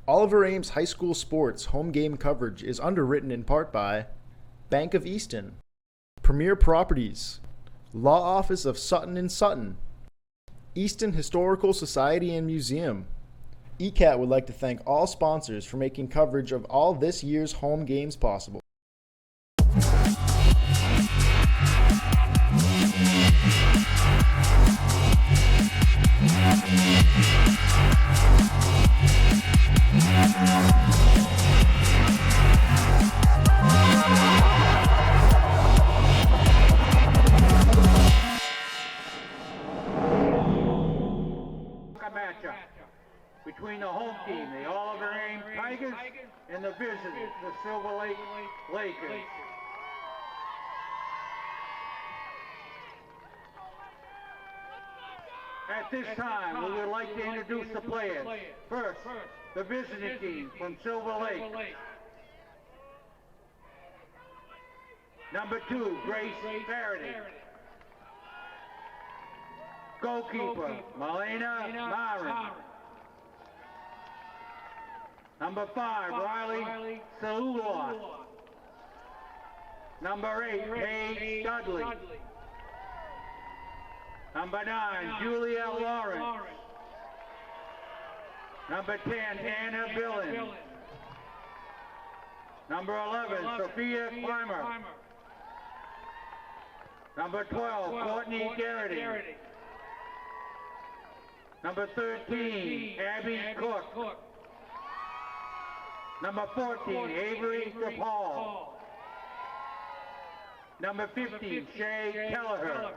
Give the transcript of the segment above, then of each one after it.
Oliver Ames High School Sports home game coverage is underwritten in part by Bank of Easton, Premier Properties, Law Office of Sutton and Sutton, Easton Historical Society and Museum. ECAT would like to thank all sponsors for making coverage of all this year's home games possible. Matchup between the home team, the Oliver Ames Tigers, and the visitors, the Silver Lake Lakers. At this time, we would like to introduce the players. First, the visiting team from Silver Lake. Number 2, Grace Faraday. Goalkeeper, Malena Marin. Number 5, Riley Salula. Number 8, Paige Dudley. Number 9, Julia Lawrence. Number 10, Anna Billings. Number 11, Sophia Clymer. Number 12, Courtney Garrity. Number 13, Abby Cook. Number 14, Avery DePaul. Number 15, Shay Kelleher.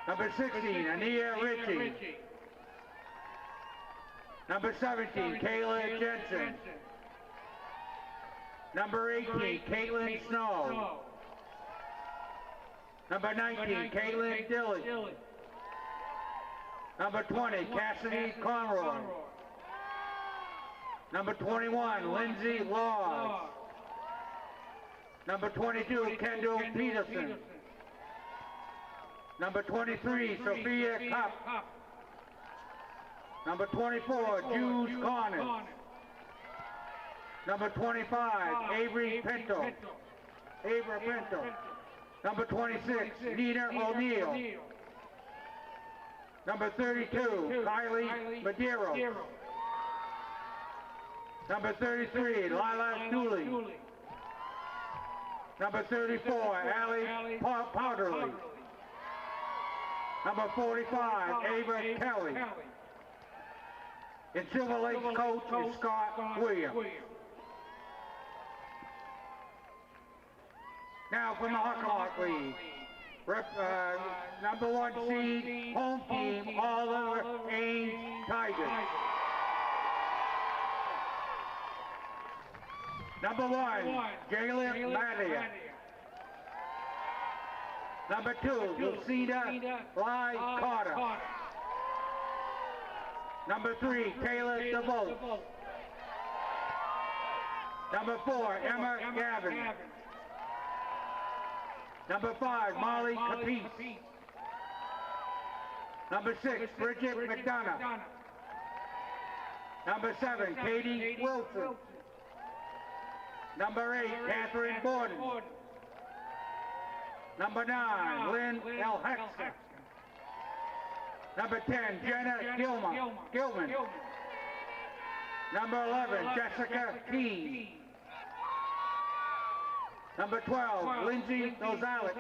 Number 16, Ania Ritchie. Number 17, Kayla Jensen. Number 18, Caitlin Snow. Number 19, Caitlin Dillon. Number 20, Cassidy Conroy. Number 21, Lindsay Laws. Number 22, Kendall Peterson. Number 23, Sophia Cup. Number 24, Jude Connors. Number 25, Avery Pinto. Avery Pinto. Number 26, Nina O'Neill. Number 32, Kylie Madero. Number 33, Lila Dooley. Number 34, Allie Powderly. Number 45, Ava Kelly. And Silver Lake's coach is Scott Williams. Now from the Hucklelock League. Number 1 seed, home team, Oliver Ames Tigers. Number 1, Jalen Madia. Number 2, Lucida Bly Carter. Number 3, Taylor DeVoe. Number 4, Emma Gavin. Number 5, Molly Capice. Number 6, Bridget McDonough. Number 7, Katie Wilson. Number 8, Catherine Borden. Number 9, Lynn L. Hexter. Number 10, Jenna Gilman. Number 11, Jessica Keene. Number 12, Lindsay Gonzalez.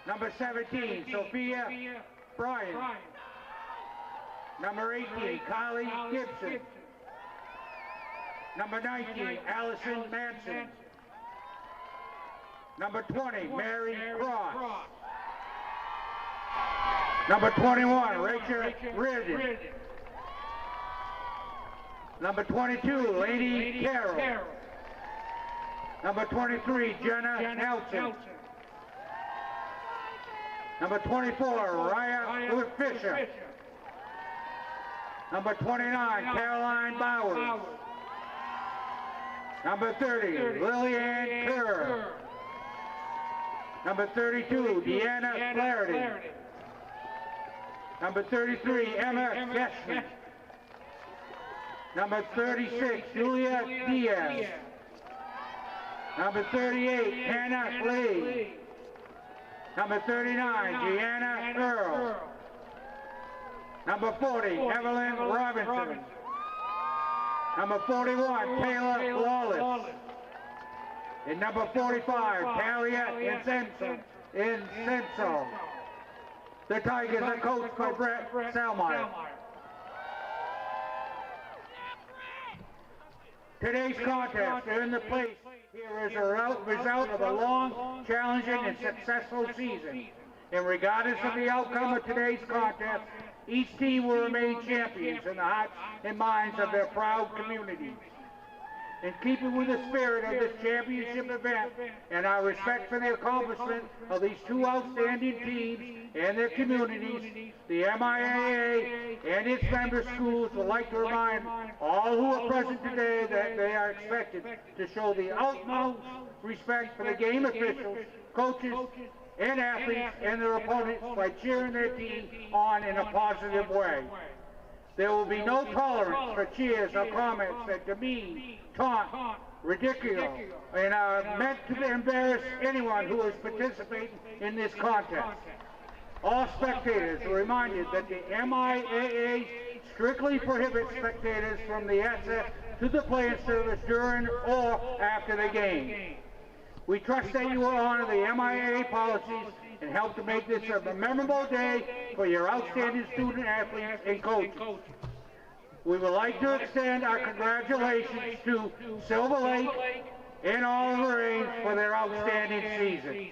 Number 17, Sophia Bryan. Number 18, Kylie Gibson. Number 19, Allison Manson. Number 20, Mary Cross. Number 21, Rachel Reardon. Number 22, Lady Carroll. Number 23, Jenna Nelson. Number 24, Raya Fisher. Number 29, Caroline Bowers. Number 30, Lillian Kerr. Number 32, Deanna Flaherty. Number 33, Emma Gessner. Number 36, Julia Diaz. Number 38, Hannah Lee. Number 39, Gianna Earl. Number 40, Evelyn Robinson. Number 41, Taylor Lawless. And number 45, Talia Incenso. The Tigers are coached by Brett Salmeyer. Today's contest earned the place here is a result of a long, challenging, and successful season. And regardless of the outcome of today's contest, each team will remain champions in the hearts and minds of their proud communities. In keeping with the spirit of this championship event and our respect for the accomplishment of these two outstanding teams and their communities, the MIAA and its member schools would like to remind all who are present today that they are expected to show the utmost respect for the game officials, coaches, and athletes and their opponents by cheering their team on in a positive way. There will be no tolerance for cheers or comments that demean, taunt, ridicule, and are meant to embarrass anyone who is participating in this contest. All spectators are reminded that the MIAA strictly prohibits spectators from the access to the playing service during or after the game. We trust that you will honor the MIAA policies and help to make this a memorable day for your outstanding student athletes and coaches. We would like to extend our congratulations to Silver Lake and Oliver Ames for their outstanding season.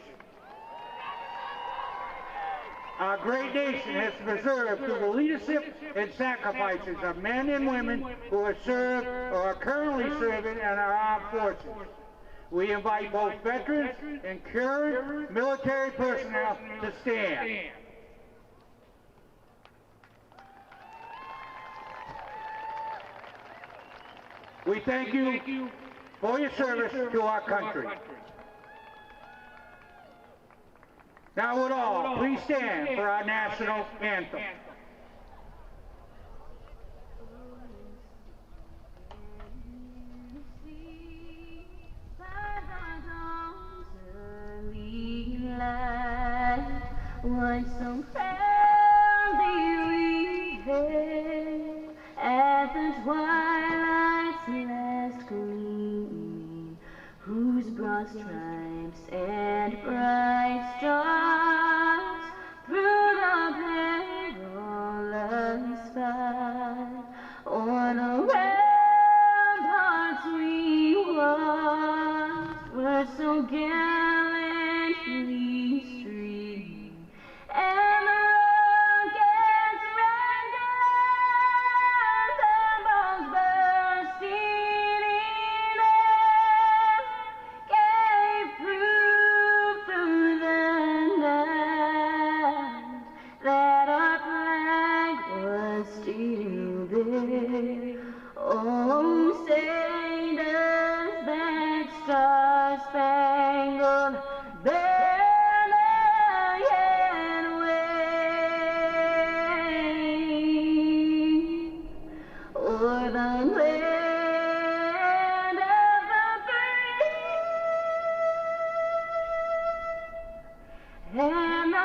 Our great nation has preserved through the leadership and sacrifices of men and women who have served or are currently serving in our armed forces. We invite both veterans and current military personnel to stand. We thank you for your service to our country. Now would all please stand for our national anthem. Once so proudly we hailed at the twilight's last gleaming, whose broad stripes and bright stars through the perilous fight on a ramparts we watched were so gallantly oh, say does that star-spangled banner yet wave o'er the land of the free and the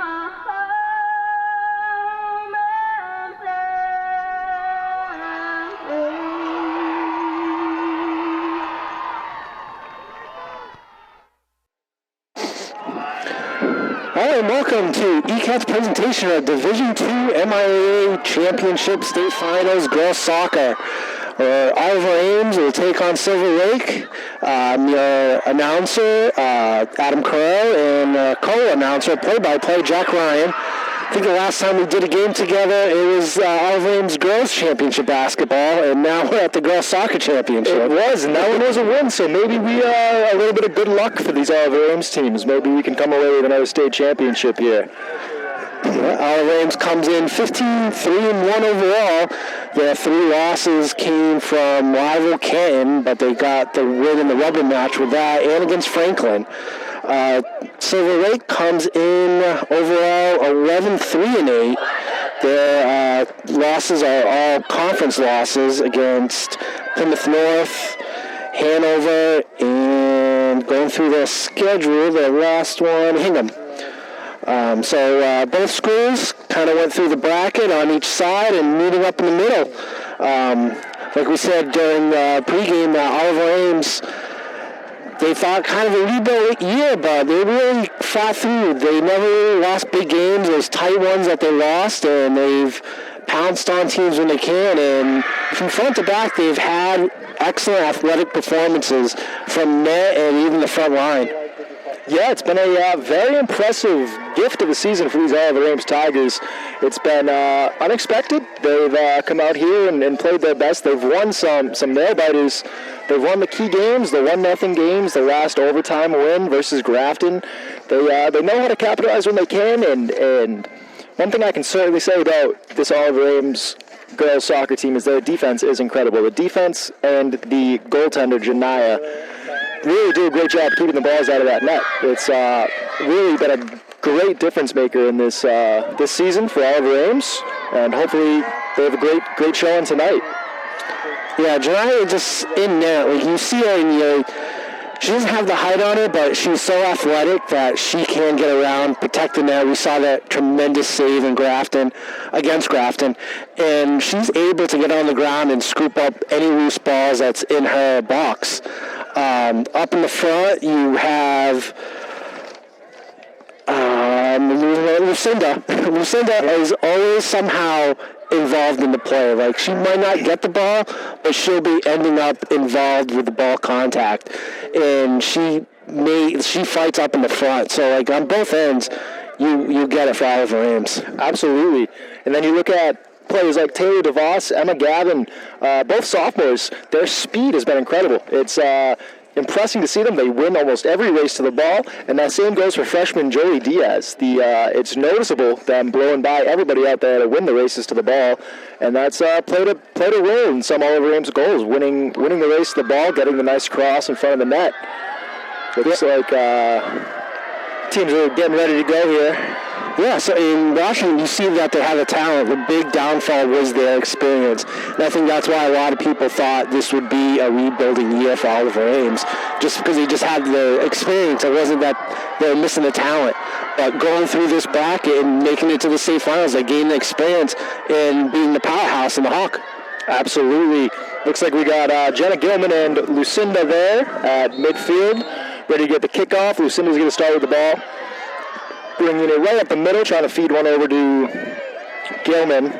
welcome to ECAT's presentation of Division II MIAA Championship State Finals Girls Soccer. Oliver Ames will take on Silver Lake. I'm your announcer, Adam Carell, and co-announcer, play-by-play, Jack Ryan. I think the last time we did a game together, it was Oliver Ames Girls Championship Basketball, and now we're at the Girls Soccer Championship. It was, and that one was a win, so maybe we a little bit of good luck for these Oliver Ames teams. Maybe we can come away with another state championship here. Oliver Ames comes in 15-3-1 overall. Their 3 losses came from rival Canton, but they got the win in the rubber match with that, and against Franklin. Silver Lake comes in overall 11-3-8. Their losses are all conference losses against Plymouth North, Hanover, and going through their schedule, the last one, Hingham. So both schools kind of went through the bracket on each side and meeting up in the middle. Like we said during the pregame, Oliver Ames, they thought kind of a rebuild year, but they really fought through. They never really lost big games, those tight ones that they lost, and they've pounced on teams when they can. And from front to back, they've had excellent athletic performances from net and even the front line. Yeah, it's been a very impressive gift of the season for these Oliver Ames Tigers. It's been unexpected. They've come out here and played their best. They've won some nail-biters. They've won the key games, the 1-0 games, the last overtime win versus Grafton. They know how to capitalize when they can, and one thing I can certainly say about this Oliver Ames girls soccer team is their defense is incredible. The defense and the goaltender, Janaya, really do a great job keeping the balls out of that net. It's really been a great difference maker in this season for Oliver Ames, and hopefully they have a great showing tonight. Yeah, Janaya just in net. Like you see her, and she doesn't have the height on her, but she's so athletic that she can get around, protect the net. We saw that tremendous save in against Grafton, and she's able to get on the ground and scoop up any loose balls that's in her box. Up in the front, you have Lucinda. Lucinda is always somehow involved in the play. Like, she might not get the ball, but she'll be ending up involved with the ball contact. And she fights up in the front. So, like, on both ends, you get it for Oliver Ames. Absolutely. And then you look at players like Taylor DeVos, Emma Gavin, both sophomores. Their speed has been incredible. It's impressive to see them. They win almost every race to the ball, and that same goes for freshman Joey Diaz. It's noticeable them blowing by everybody out there to win the races to the ball, and that's played a role in some Oliver Ames goals, winning the race to the ball, getting the nice cross in front of the net. Looks like teams are getting ready to go here. Yeah, so in Washington, you see that they have the talent. The big downfall was their experience. And I think that's why a lot of people thought this would be a rebuilding year for Oliver Ames, just because they just had the experience. It wasn't that they were missing the talent. But going through this bracket and making it to the state finals, they gained the experience in being the powerhouse in the Hawk. Absolutely. Looks like we got Jenna Gilman and Lucinda there at midfield, ready to get the kickoff. Lucinda's going to start with the ball, bringing it right up the middle, trying to feed one over to Gilman.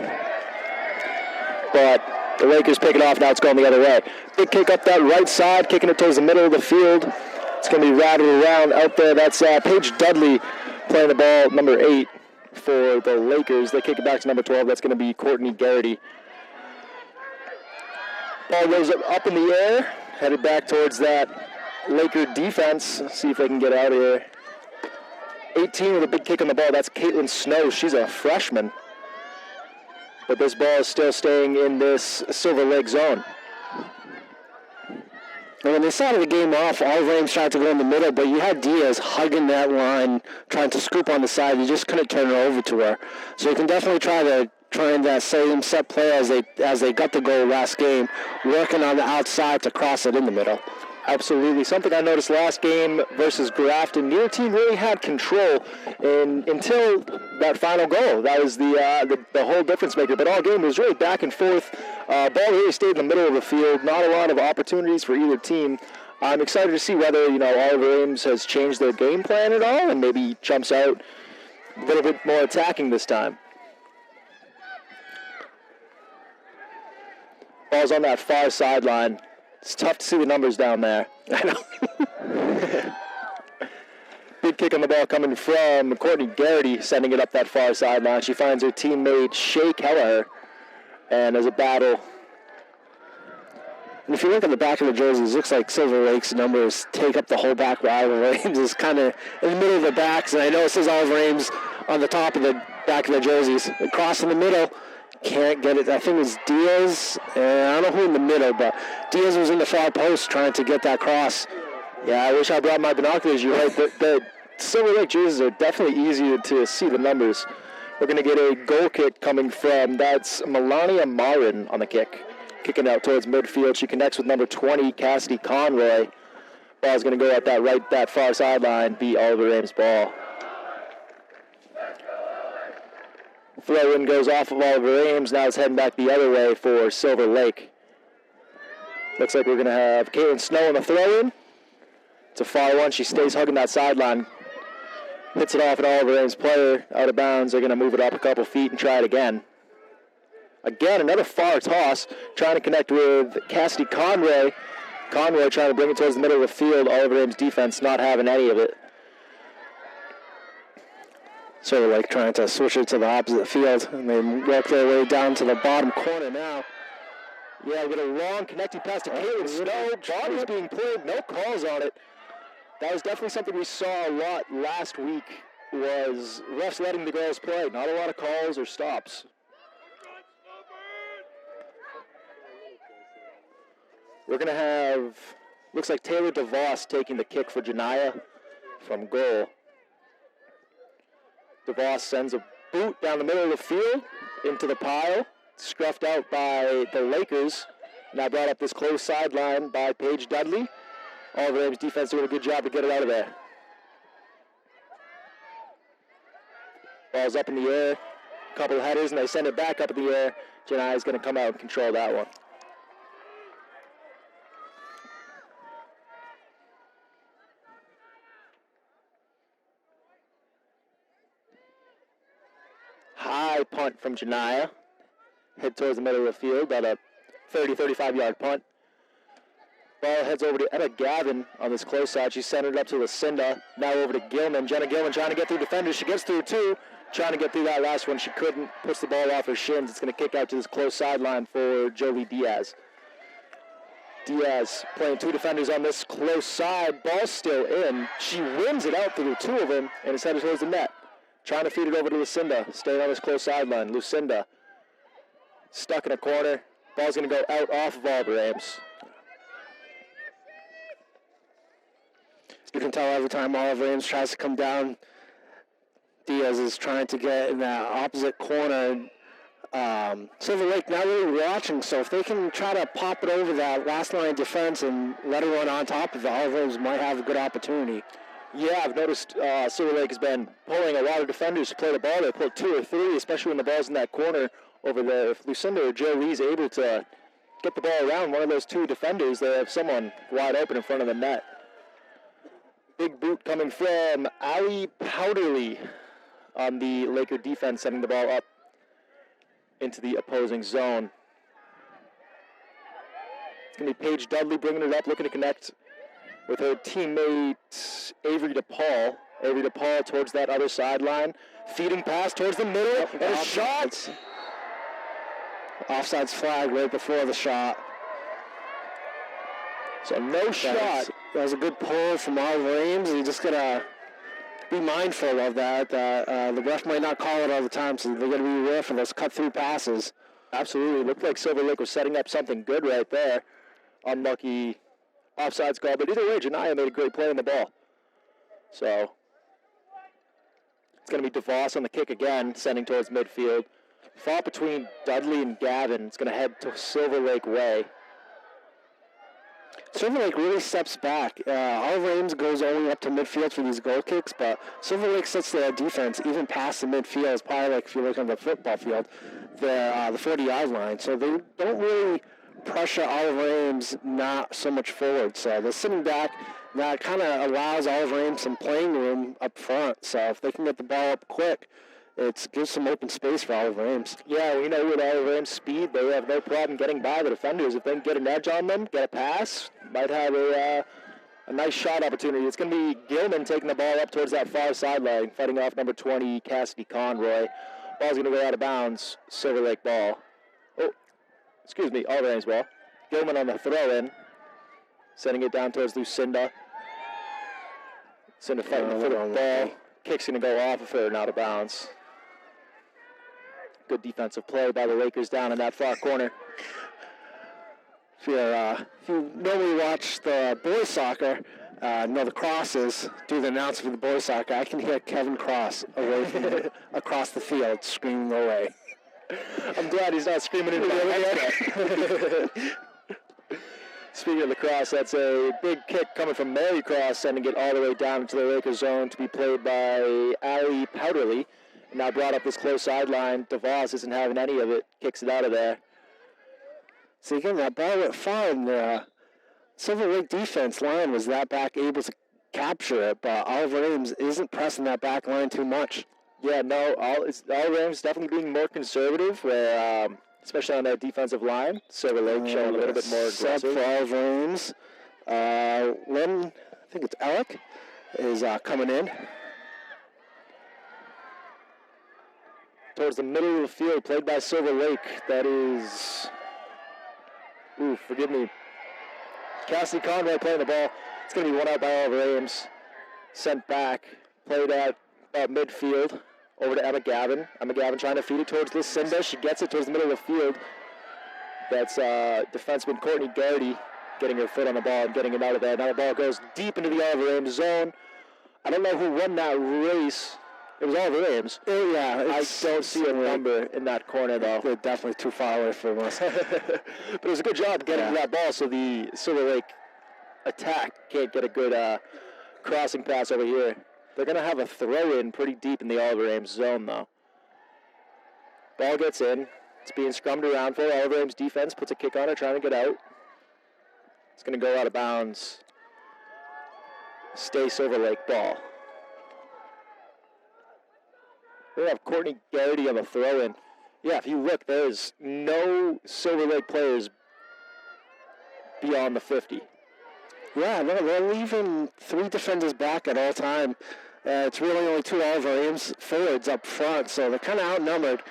But the Lakers pick it off. Now it's going the other way. Big kick up that right side, kicking it towards the middle of the field. It's going to be rattled around out there. That's Paige Dudley playing the ball, number 8 for the Lakers. They kick it back to number 12. That's going to be Courtney Garrity. Ball goes up in the air, headed back towards that Laker defense. See if they can get out of here. 18 with a big kick on the ball. That's Caitlin Snow. She's a freshman. But this ball is still staying in this Silver Lake zone. And when they started the game off, Oliver Ames tried to go in the middle, but you had Diaz hugging that line, trying to scoop on the side. You just couldn't turn it over to her. So you can definitely try that same set play as they got the goal last game, working on the outside to cross it in the middle. Absolutely. Something I noticed last game versus Grafton, neither team really had control until that final goal. That was the whole difference maker. But all game was really back and forth. Ball really stayed in the middle of the field. Not a lot of opportunities for either team. I'm excited to see whether Oliver Ames has changed their game plan at all and maybe jumps out a little bit more attacking this time. Ball's on that far sideline. It's tough to see the numbers down there. I know. Big kick on the ball coming from Courtney Garrity, sending it up that far sideline. She finds her teammate Shay Kelleher, and there's a battle. And if you look at the back of the jerseys, it looks like Silver Lake's numbers take up the whole back, where Oliver Ames is kind of in the middle of the backs. And I know it says Oliver Ames on the top of the back of the jerseys. Across in the middle. Can't get it. I think it was Diaz. I don't know who in the middle, but Diaz was in the far post trying to get that cross. Yeah, I wish I brought my binoculars. You're right. The Silver Lake jerseys are definitely easier to see the numbers we're going to get a goal kick coming from, that's Melania Marin on the kick. Kicking out towards midfield. She connects with number 20, Cassidy Conroy. Ball's going to go at that far sideline, be Oliver Ames' ball. Throw in goes off of Oliver Ames. Now it's heading back the other way for Silver Lake. Looks like we're going to have Caitlin Snow on the throw in. It's a far one. She stays hugging that sideline. Hits it off an Oliver Ames player out of bounds. They're going to move it up a couple feet and try it again. Again, another far toss, trying to connect with Cassidy Conroy. Conroy trying to bring it towards the middle of the field. Oliver Ames defense not having any of it. Sort of like trying to switch it to the opposite field, and they work their way down to the bottom corner now. Yeah, we get a long connecting pass to Caitlin Snow. Body's being played, no calls on it. That was definitely something we saw a lot last week, was refs letting the girls play. Not a lot of calls or stops. We're going to have, looks like Taylor DeVos taking the kick for Janiyah from goal. DeVos sends a boot down the middle of the field into the pile. Scruffed out by the Lakers. Now brought up this close sideline by Paige Dudley. Oliver Ames defense doing a good job to get it out of there. Ball's up in the air. A couple of headers, and they send it back up in the air. Janiyah's going to come out and control that one. High punt from Janiyah. Head towards the middle of the field, about a 30, 35-yard punt. Ball heads over to Emma Gavin on this close side. She centered up to Lucinda. Now over to Gilman. Jenna Gilman trying to get through defenders. She gets through two. Trying to get through that last one. She couldn't. Puts the ball off her shins. It's going to kick out to this close sideline for Jolie Diaz. Diaz playing two defenders on this close side. Ball still in. She wins it out through two of them, and it's headed towards the net. Trying to feed it over to Lucinda. Staying on this close sideline. Lucinda stuck in a corner. Ball's going to go out off of Oliver Ames. You can tell every time Oliver Ames tries to come down, Diaz is trying to get in that opposite corner. Silver Lake not really watching, so if they can try to pop it over that last line defense and let it run on top of it, Oliver Ames might have a good opportunity. Yeah, I've noticed Silver Lake has been pulling a lot of defenders to play the ball. They pulled two or three, especially when the ball's in that corner over there. If Lucinda or Joe Lee's able to get the ball around one of those two defenders, they have someone wide open in front of the net. Big boot coming from Allie Powderly on the Laker defense, sending the ball up into the opposing zone. It's going to be Paige Dudley bringing it up, looking to connect with her teammate Avery DePaul. Avery DePaul towards that other sideline. Feeding pass towards the middle, and a shot. Offsides flag right before the shot. So no shot. That was a good pull from Oliver Ames. You just got to be mindful of that. The ref might not call it all the time, so they're going to be aware for those cut-through passes. Absolutely. Looked like Silver Lake was setting up something good right there. Unlucky offsides call, but either way, Janiyah made a great play on the ball. So it's going to be DeVos on the kick again, sending towards midfield. Fought between Dudley and Gavin. It's going to head to Silver Lake way. Silver Lake really steps back. Oliver Ames goes only up to midfield for these goal kicks, but Silver Lake sets their defense even past the midfield. It's probably like if you look on the football field, the 40-yard line. So they don't really pressure Oliver Ames not so much forward. So they're sitting back. That kind of allows Oliver Ames some playing room up front. So if they can get the ball up quick, it gives some open space for Oliver Ames. Yeah, we know with Oliver Ames' speed, they have no problem getting by the defenders. If they can get an edge on them, get a pass, might have a nice shot opportunity. It's going to be Gilman taking the ball up towards that far sideline, fighting off number 20, Cassidy Conroy. Ball's going to go out of bounds. Silver Lake ball. Oh, excuse me, Oliver Ames ball. Gilman on the throw-in, sending it down towards Lucinda. Lucinda fighting for the ball. Kick's going to go off of her and out of bounds. Good defensive play by the Lakers down in that far corner. If you normally watch the boys soccer, No, the Crosses do the announcement for the boys soccer. I can hear Kevin Cross away from across the field screaming away. I'm glad he's not screaming into the headset. Speaking of the cross, that's a big kick coming from Mary Cross, sending it all the way down into the Lakers zone to be played by Ali Powderly. Now brought up this close sideline. DeVos isn't having any of it. Kicks it out of there. So again, that ball went far, and the Silver Lake defense line was that back able to capture it, but Oliver Ames isn't pressing that back line too much. Yeah, no, all Rams definitely being more conservative, where, especially on that defensive line. Silver Lake showing a little bit more Sub aggressive. for Oliver Ames. Len, I think it's Alec, is coming in. Towards the middle of the field, played by Silver Lake. That is, forgive me. Cassidy Conroy playing the ball. It's going to be one out by Oliver Ames. Sent back, played at about midfield. Over to Emma Gavin. Emma Gavin trying to feed it towards Lucinda. She gets it towards the middle of the field. That's defenseman Courtney Garrity getting her foot on the ball and getting it out of there. Now the ball goes deep into the Oliver Ames zone. I don't know who won that race. It was Oliver Ames. Yeah, I don't see a number in that corner, though. They're definitely too far away from us. But it was a good job getting to that ball so the Silver Lake attack can't get a good crossing pass over here. They're going to have a throw-in pretty deep in the Oliver Ames zone, though. Ball gets in. It's being scrummed around for. Oliver Ames defense puts a kick on it, trying to get out. It's going to go out of bounds. Stay Silver Lake ball. They have Courtney Garrity on the throw-in. Yeah, if you look, there's no Silver Lake players beyond the 50. Yeah, no, they're leaving 3 defenders back at all time. It's really only 2 Oliver Ames forwards up front, so they're kind of outnumbered.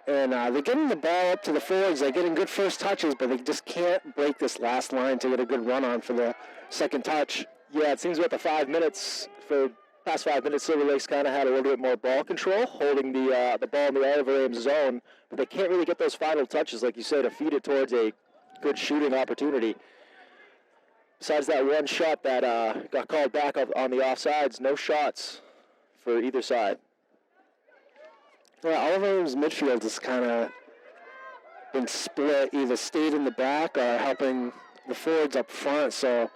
And they're getting the ball up to the forwards. They're getting good first touches, but they just can't break this last line to get a good run on for the second touch. Yeah, it seems about the 5 minutes, for past 5 minutes, Silver Lake's kind of had a little bit more ball control, holding the ball in the Oliver Ames zone, but they can't really get those final touches, like you say, to feed it towards a good shooting opportunity. Besides that one shot that got called back on the offsides, no shots for either side. Yeah, Oliver Ames' midfield has kind of been split, either stayed in the back or helping the forwards up front, so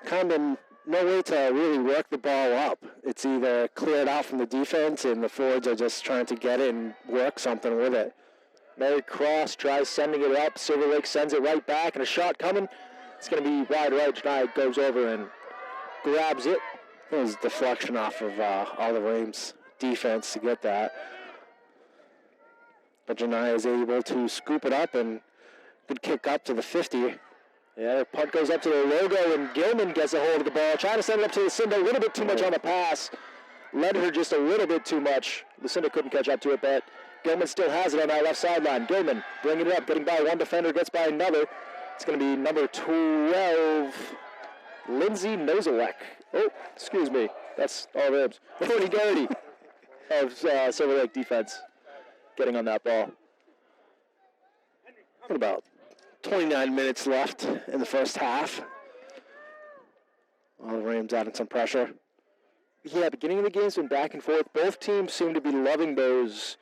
kind of no way to really work the ball up. It's either cleared out from the defense and the forwards are just trying to get it and work something with it. Mary Cross tries sending it up. Silver Lake sends it right back, and a shot coming. It's going to be wide right. Janai goes over and grabs it. It was a deflection off of Oliver Ames' defense to get that. But Janai is able to scoop it up and good kick up to the 50. Yeah, the punt goes up to the logo, and Gilman gets a hold of the ball. Trying to send it up to Lucinda. A little bit too much on the pass. Led her just a little bit too much. Lucinda couldn't catch up to it, but Gilman still has it on that left sideline. Gilman bringing it up, getting by one defender, gets by another. It's going to be number 12, Lindsay Nozelek. Oh, excuse me. That's all ribs. Courtney Garrity of Silver Lake defense getting on that ball. About 29 minutes left in the first half. Oliver Ames adding some pressure. Yeah, beginning of the game's been back and forth. Both teams seem to be loving those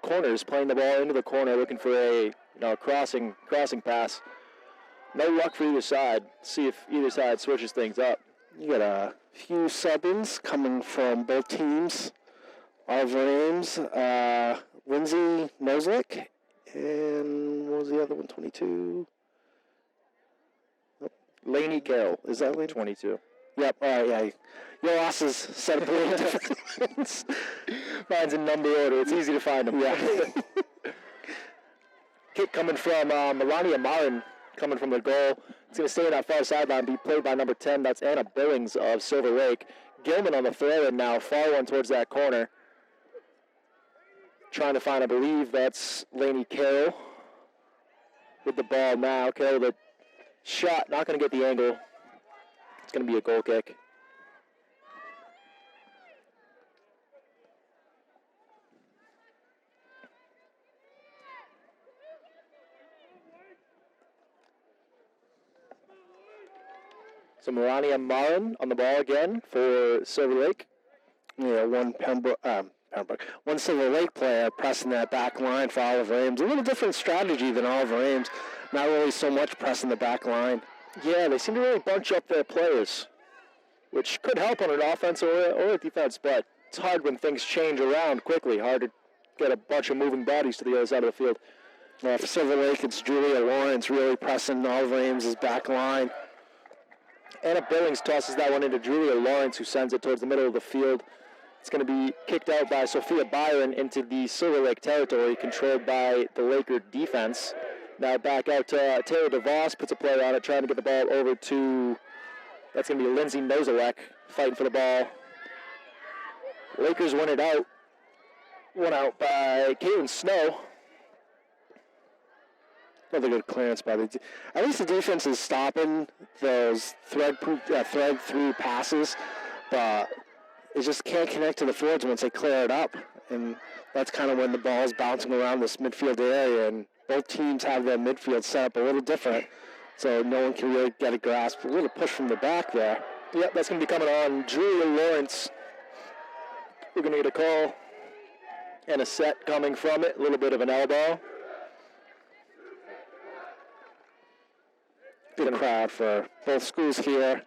corners, playing the ball into the corner, looking for a crossing pass. No luck for either side. See if either side switches things up. You got a few sub-ins coming from both teams. Oliver Ames, Lindsay Nozelek, and what was the other one, 22? Lainey Carroll. Is that Lainey? 22. Yep, all right, yeah. Your losses set up a little different. Mine's in number order. It's easy to find them. Yeah. Kick coming from Melania Marin, coming from the goal. It's going to stay in that far sideline, be played by number 10. That's Anna Billings of Silver Lake. Gilman on the throw-in now, far one towards that corner. Trying to find, I believe that's Lainey Carroll with the ball now. Carroll, the shot, not going to get the angle. It's going to be a goal kick. So Melania Marin on the ball again for Silver Lake. Yeah, one Silver Lake player pressing that back line for Oliver Ames. A little different strategy than Oliver Ames. Not really so much pressing the back line. Yeah, they seem to really bunch up their players, which could help on an offense or a defense, but it's hard when things change around quickly. Hard to get a bunch of moving bodies to the other side of the field. For Silver Lake, it's Julia Lawrence really pressing Oliver Ames' back line. Anna Billings tosses that one into Julia Lawrence, who sends it towards the middle of the field. It's going to be kicked out by Sophia Byron into the Silver Lake territory, controlled by the Laker defense. Now back out to Taylor DeVos, puts a player on it, trying to get the ball over to, that's going to be Lindsay Nozelek, fighting for the ball. Lakers win it out. One out by Caitlin Snow. Another good clearance by the. At least the defense is stopping those thread through passes, but it just can't connect to the forwards once they clear it up, and that's kind of when the ball's bouncing around this midfield area. And both teams have their midfield set up a little different, so no one can really get a grasp. A little push from the back there. Yep, that's going to be coming on Julia Lawrence. We're going to get a call and a set coming from it. A little bit of an elbow. Good crowd for both schools here.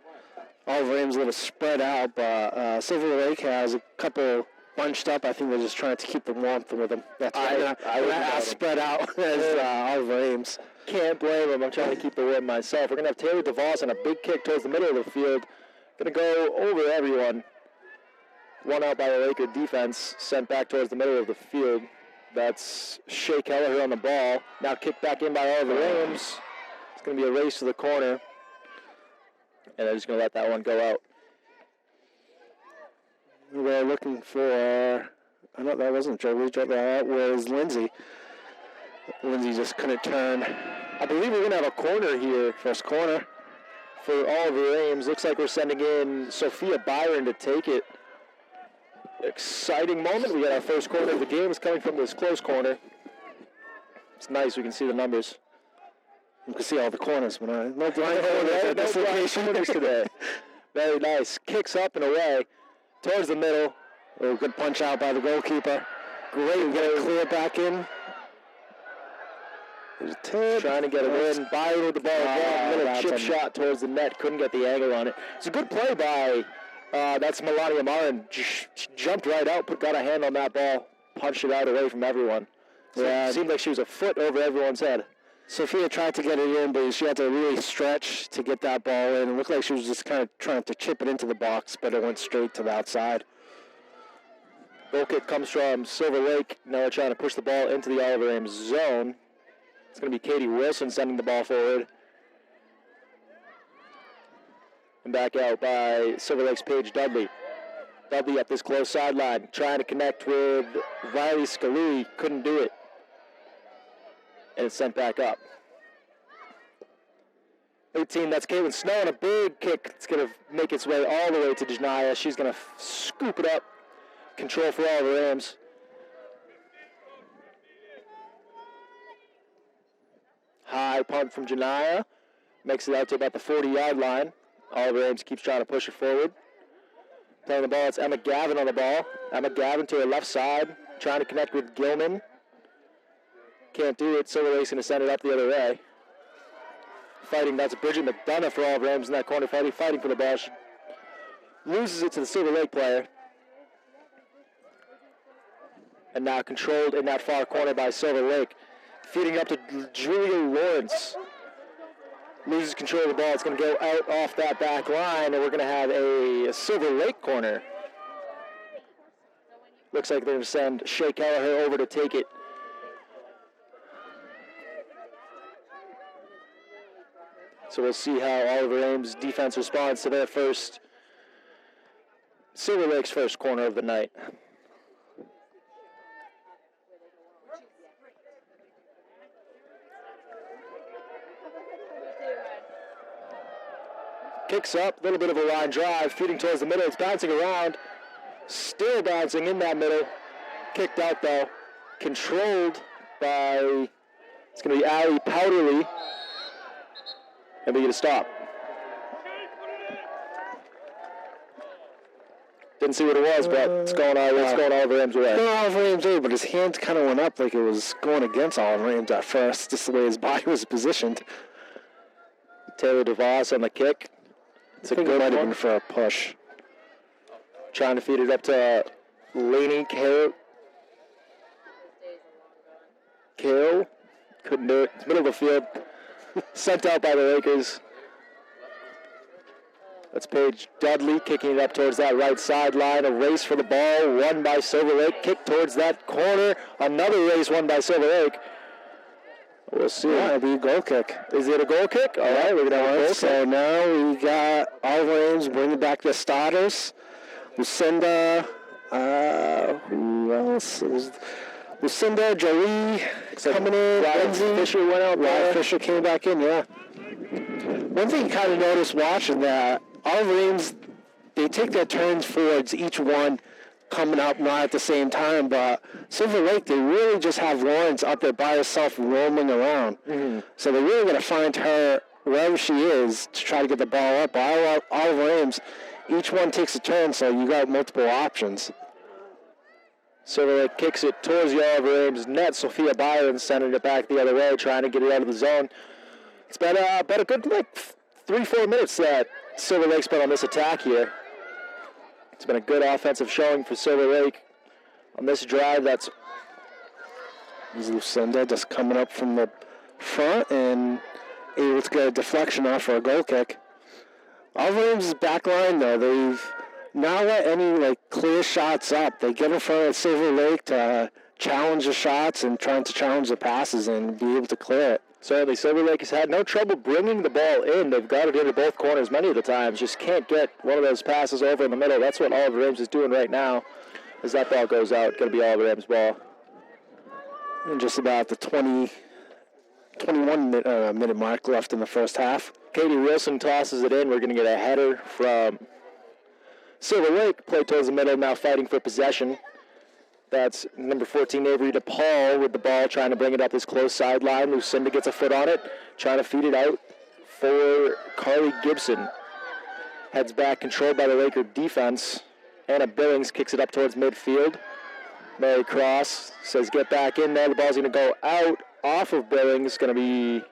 Oliver Ames a little spread out, but Silver Lake has a couple bunched up. I think they're just trying to keep the warmth with them. That's why they're not as spread out as Oliver Ames. Can't blame them. I'm trying to keep the win myself. We're going to have Taylor DeVos on a big kick towards the middle of the field. Going to go over everyone. One out by the Laker defense, sent back towards the middle of the field. That's Shea Kelleher on the ball. Now kicked back in by Oliver Ames. It's going to be a race to the corner. And they're just going to let that one go out. We're looking for, I know that wasn't Joe. That was Lindsay. Lindsay just couldn't turn. I believe we're going to have a corner here. First corner. For Oliver Ames. Looks like we're sending in Sophia Byron to take it. Exciting moment. We got our first corner of the game. It's coming from this close corner. It's nice. We can see the numbers. You can see all the corners, but no blind corners at this location today. Very nice. Kicks up and away towards the middle. Oh, good punch out by the goalkeeper. Great, get it clear back in. Trying to get a win. Byron with the ball again. Little chip shot towards the net. Couldn't get the angle on it. It's a good play by, that's Melania Marin. Jumped right out, got a hand on that ball, punched it out away from everyone. Yeah, it seemed like she was a foot over everyone's head. Sophia tried to get it in, but she had to really stretch to get that ball in. It looked like she was just kind of trying to chip it into the box, but it went straight to the outside. Goal kick comes from Silver Lake. Now they're trying to push the ball into the Oliver Ames zone. It's going to be Katie Wilson sending the ball forward. And back out by Silver Lake's Paige Dudley. Dudley up this close sideline, trying to connect with Riley Scaluri. Couldn't do it. And it's sent back up. 18, that's Caitlin Snow on a big kick. It's going to make its way all the way to Janaya. She's going to scoop it up. Control for Oliver Ames. High punt from Janaya. Makes it out to about the 40-yard line. Oliver Ames keeps trying to push it forward. Playing the ball, it's Emma Gavin on the ball. Emma Gavin to her left side, trying to connect with Gilman. Can't do it. Silver Lake's going to send it up the other way. Fighting, that's Bridget McDonough for Oliver Ames in that corner, fighting for the ball. She loses it to the Silver Lake player. And now controlled in that far corner by Silver Lake. Feeding up to Julia Lawrence. Loses control of the ball. It's going to go out off that back line, and we're going to have a Silver Lake corner. Looks like they're going to send Shea Kelleher over to take it. So we'll see how Oliver Ames' defense responds to their first, Silver Lake's first corner of the night. Kicks up, a little bit of a line drive, feeding towards the middle. It's bouncing around, still bouncing in that middle. Kicked out though, controlled by, it's going to be Allie Powderly. And we get a stop. Didn't see what it was, but it's going Oliver Ames' way. Going Oliver Ames' way, but his hand kind of went up like it was going against Oliver Ames at first, just the way his body was positioned. Taylor DeVos on the kick. It's a good might have one. been for a push. Trying to feed it up to Laney Carroll. Carroll couldn't do it. It's middle of the field. Sent out by the Lakers. That's Paige Dudley kicking it up towards that right sideline. A race for the ball, won by Silver Lake. Kick towards that corner. Another race won by Silver Lake. We'll see. Yeah, it'll be a goal kick. Is it a goal kick? All right, we're going to have a goal So kick. now we got Oliver Ames bringing back the starters. Lucinda, who else? Lucinda, Jolie coming in. Lindsay Fisher went out there. Ryan Fisher came back in, yeah. One thing you kind of noticed watching that, Oliver Ames, they take their turns forwards, each one coming up not at the same time, but Silver Lake, they really just have Lawrence up there by herself roaming around. Mm-hmm. So they're really going to find her wherever she is to try to get the ball up. But Oliver Ames, each one takes a turn, so you got multiple options. Silver Lake kicks it towards the Oliver Ames net. Sophia Byron sending it back the other way, trying to get it out of the zone. It's been about a good 3-4 minutes that Silver Lake's been on this attack here. It's been a good offensive showing for Silver Lake on this drive. That's Lucinda just coming up from the front and able to get a deflection off for a goal kick. Oliver Ames' back line, though, they've not let any clear shots up. They get in front of Silver Lake to challenge the shots and trying to challenge the passes and be able to clear it. certainly Silver Lake has had no trouble bringing the ball in. They've got it into both corners many of the times. Just can't get one of those passes over in the middle. That's what Oliver Ames is doing right now. As that ball goes out, going to be Oliver Ames' ball. And just about the 21 minute mark left in the first half. Katie Wilson tosses it in. We're going to get a header from Silver Lake. Play towards the middle, now fighting for possession. That's number 14, Avery DePaul, with the ball, trying to bring it up this close sideline. Lucinda gets a foot on it, trying to feed it out for Carly Gibson. Heads back, controlled by the Laker defense. Anna Billings kicks it up towards midfield. Mary Cross says get back in there. The ball's going to go out off of Billings. Going to be,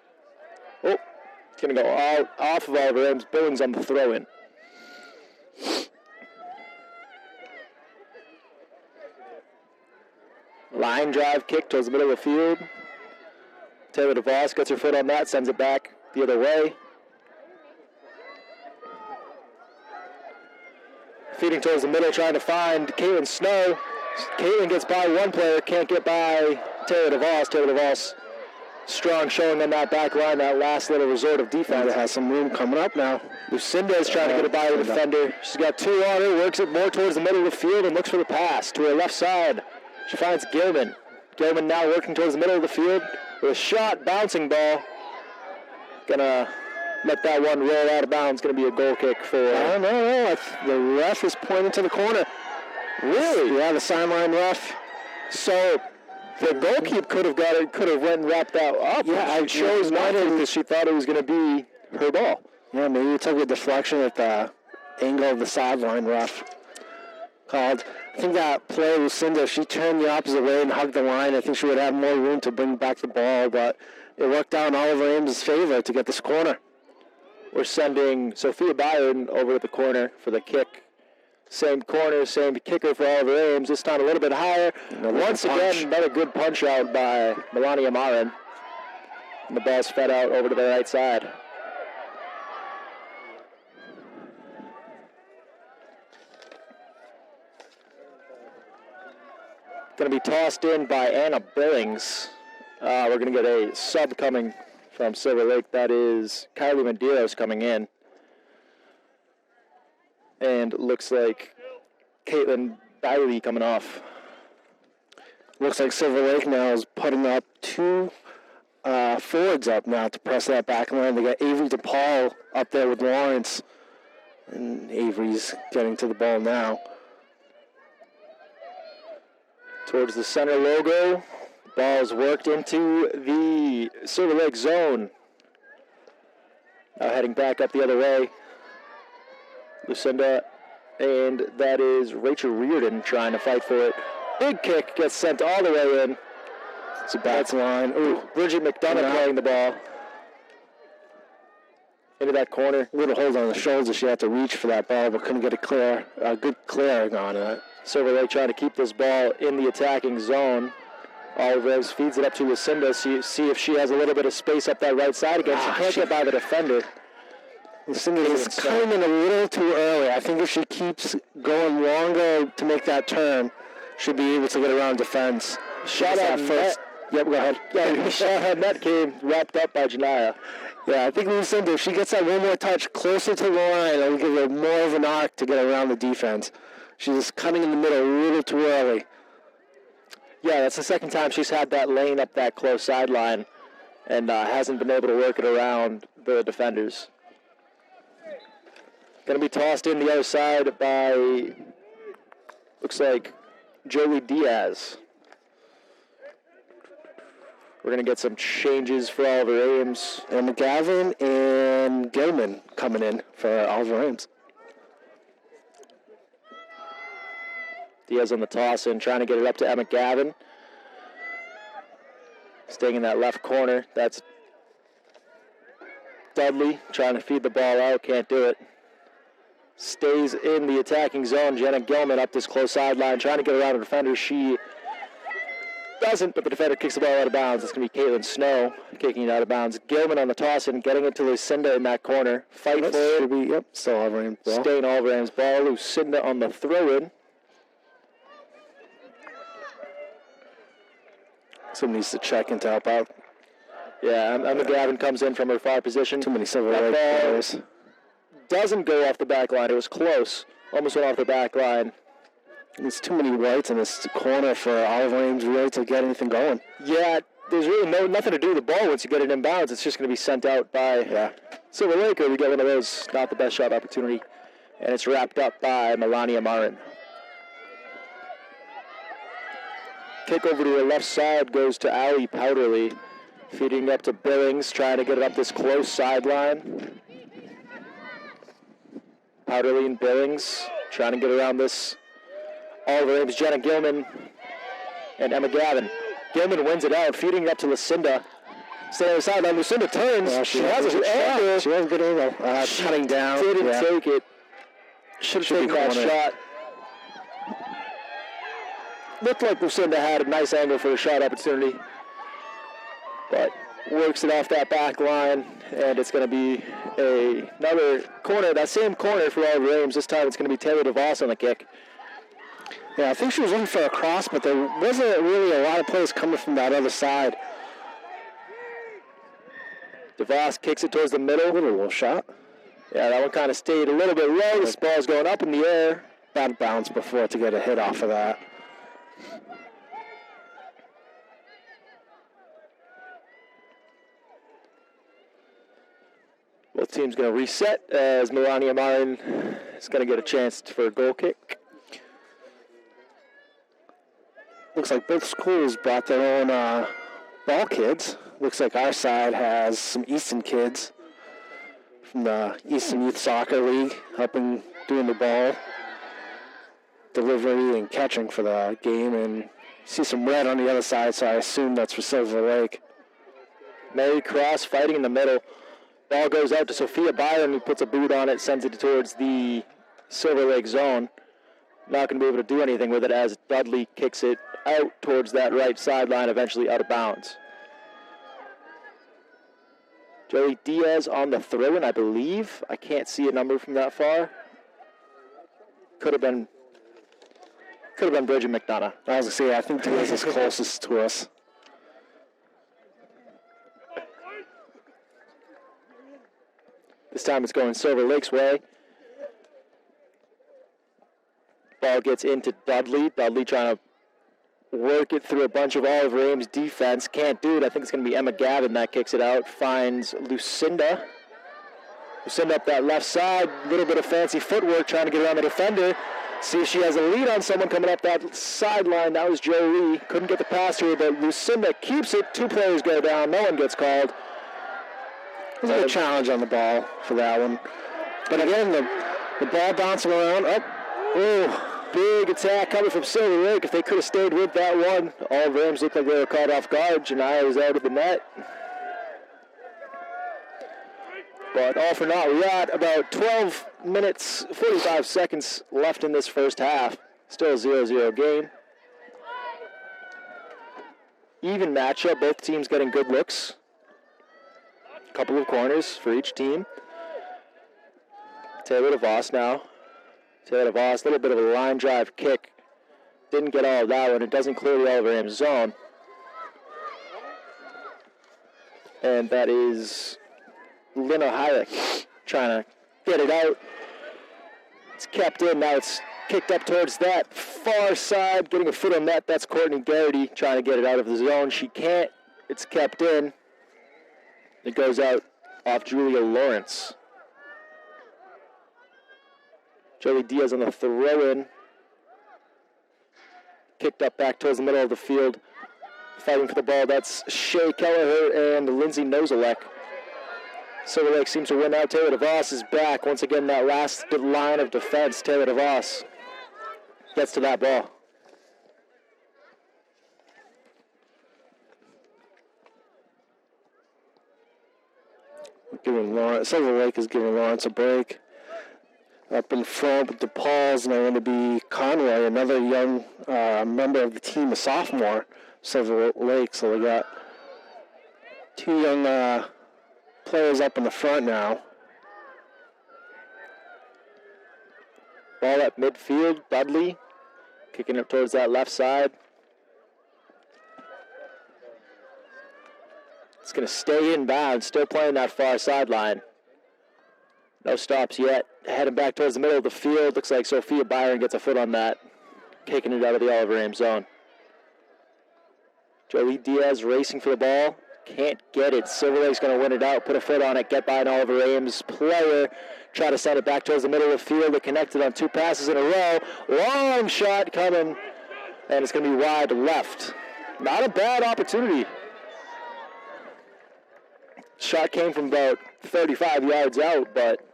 it's going to go out off of Oliver Ames. Billings on the throw-in. Line drive kick towards the middle of the field. Taylor DeVos gets her foot on that, sends it back the other way. Feeding towards the middle, trying to find Caitlin Snow. Caitlin gets by one player, can't get by Taylor DeVos. Taylor DeVos, strong showing on that back line, that last little resort of defense. It has some room coming up now. Lucinda is trying to get it by the defender. She's got two on her, works it more towards the middle of the field and looks for the pass to her left side. She finds Gilman. Gilman now working towards the middle of the field with a shot, bouncing ball. Gonna let that one roll out of bounds. Gonna be a goal kick for... No. The ref is pointing to the corner. Really? Yeah, the sideline ref. So the goalkeeper could have went and wrapped that up. Yeah, She chose not to because she thought it was gonna be her ball. Yeah, maybe it took a deflection at the angle of the sideline ref called. I think that play, Lucinda, if she turned the opposite way and hugged the line, I think she would have more room to bring back the ball, but it worked out in Oliver Ames' favor to get this corner. We're sending Sophia Byron over to the corner for the kick. Same corner, same kicker for Oliver Ames, this time a little bit higher. Once again, another good punch out by Melania Marin. And the ball's fed out over to the right side. Going to be tossed in by Anna Billings. We're going to get a sub coming from Silver Lake. That is Kylie Medeiros coming in. And looks like Caitlin Bailey coming off. Looks like Silver Lake now is putting up two forwards up now to press that back line. They got Avery DePaul up there with Lawrence. And Avery's getting to the ball now. Towards the center logo. Ball's worked into the Silver Lake zone. Now heading back up the other way. Lucinda and that is Rachel Reardon trying to fight for it. Big kick gets sent all the way in. It's a back line. Ooh, Bridget McDonough playing the ball into that corner. a little hold on the shoulders. She had to reach for that ball, but couldn't get a good clearing on it. Silver Lake trying to keep this ball in the attacking zone. Oliver feeds it up to Lucinda. See if she has a little bit of space up that right side again. She can't get by the defender. Lucinda is coming in a little too early. I think if she keeps going longer to make that turn, she'll be able to get around defense. Shot at first. Yep, go ahead. Yeah, shot at net came wrapped up by Janaya. Yeah, I think Lucinda, if she gets that one more touch closer to the line, it'll give her more of an arc to get around the defense. She's just cutting in the middle a little too early. Yeah, that's the second time she's had that lane up that close sideline and hasn't been able to work it around the defenders. Going to be tossed in the other side by, looks like, Joey Diaz. We're going to get some changes for Oliver Ames. And McGavin and Gilman coming in for Oliver Ames. Diaz on the toss in, trying to get it up to Emma Gavin. Staying in that left corner. That's Dudley trying to feed the ball out, can't do it. Stays in the attacking zone. Jenna Gilman up this close sideline, trying to get around a defender. She doesn't, but the defender kicks the ball out of bounds. It's going to be Caitlin Snow kicking it out of bounds. Gilman on the toss in, getting it to Lucinda in that corner. Fight for it. Yep, still Oliver Ames ball. Staying Oliver Ames ball. Lucinda on the throw in. Someone needs to check in to help out. Yeah, Emma Gavin comes in from her far position. Too many Silver Lake players. Doesn't go off the back line. It was close. Almost went off the back line. There's too many whites in this corner for Oliver Ames really to get anything going. Yeah, there's really nothing to do with the ball once you get it inbounds. It's just going to be sent out by Silver Lake. We get one of those, not the best shot opportunity. And it's wrapped up by Melania Marin. Kick over to her left side goes to Allie Powderly. Feeding up to Billings, trying to get it up this close sideline. Powderly and Billings trying to get around this. Oliver Ames, Jenna Gilman, and Emma Gavin. Gilman wins it out, feeding it up to Lucinda. Staying on the sideline, Lucinda turns. She has a good angle. She has a good angle. Cutting down. Didn't take it. Should have taken that shot. Looked like Lucinda had a nice angle for a shot opportunity. But works it off that back line, and it's going to be another corner, that same corner for Oliver Ames. This time it's going to be Taylor DeVos on the kick. Yeah, I think she was looking for a cross, but there wasn't really a lot of plays coming from that other side. DeVos kicks it towards the middle. Little shot. Yeah, that one kind of stayed a little bit low. This ball's going up in the air. Bad bounce before to get a hit off of that. Both teams going to reset as Melania Marin is going to get a chance for a goal kick. Looks like both schools brought their own ball kids. Looks like our side has some Easton kids from the Easton Youth Soccer League helping doing the ball delivery and catching for the game. And see some red on the other side, so I assume that's for Silver Lake. Mary Cross fighting in the middle. Ball goes out to Sophia Byron, who puts a boot on it, sends it towards the Silver Lake zone. Not going to be able to do anything with it as Dudley kicks it out towards that right sideline, eventually out of bounds. Joey Diaz on the throw-in, I believe. I can't see a number from that far. Could have been Bridget McDonough. I was going to say, I think Diaz is closest to us. This time it's going Silver Lake's way. Ball gets into Dudley. Dudley trying to work it through a bunch of Oliver Ames defense. Can't do it. I think it's going to be Emma Gavin that kicks it out. Finds Lucinda. Lucinda up that left side. A little bit of fancy footwork trying to get around the defender. See if she has a lead on someone coming up that sideline. That was Joe Lee. Couldn't get the pass to her, but Lucinda keeps it. Two players go down. No one gets called. There's a challenge on the ball for that one. But again, the ball bouncing around. Oh, Oh, big attack coming from Silver Lake. If they could have stayed with that one, all the Rams looked like they were caught off guard. Janiyah was out of the net. But all for naught. We got about 12 minutes, 45 seconds left in this first half. Still a 0-0 game. Even matchup, both teams getting good looks. A couple of corners for each team. Taylor DeVos now. Taylor DeVos, a little bit of a line drive kick. Didn't get all of that one. It doesn't clear the Oliver Rams zone. And that is Lynn Hayek trying to get it out. It's kept in. Now it's kicked up towards that far side, getting a foot on that. That's Courtney Garrity trying to get it out of the zone. She can't. It's kept in. It goes out off Julia Lawrence. Joey Diaz on the throw-in. Kicked up back towards the middle of the field. Fighting for the ball. That's Shea Kelleher and Lindsay Nozelek. Silver Lake seems to win out. Taylor DeVos is back. Once again, that last line of defense. Taylor DeVos gets to that ball. Silver Lake is giving Lawrence a break. Up in front with the DePauls, and going to be Conway, another young member of the team, a sophomore, Silver Lake. So we got two young players up in the front now. Ball at midfield, Dudley kicking it towards that left side. It's going to stay inbound, still playing that far sideline. No stops yet. Heading back towards the middle of the field. Looks like Sophia Byron gets a foot on that. Kicking it out of the Oliver Rams zone. Joey Diaz racing for the ball. Can't get it. Silver Lake's going to win it out. Put a foot on it. Get by an Oliver Rams player. Try to send it back towards the middle of the field. They connected on two passes in a row. Long shot coming. And it's going to be wide left. Not a bad opportunity. Shot came from about 35 yards out, but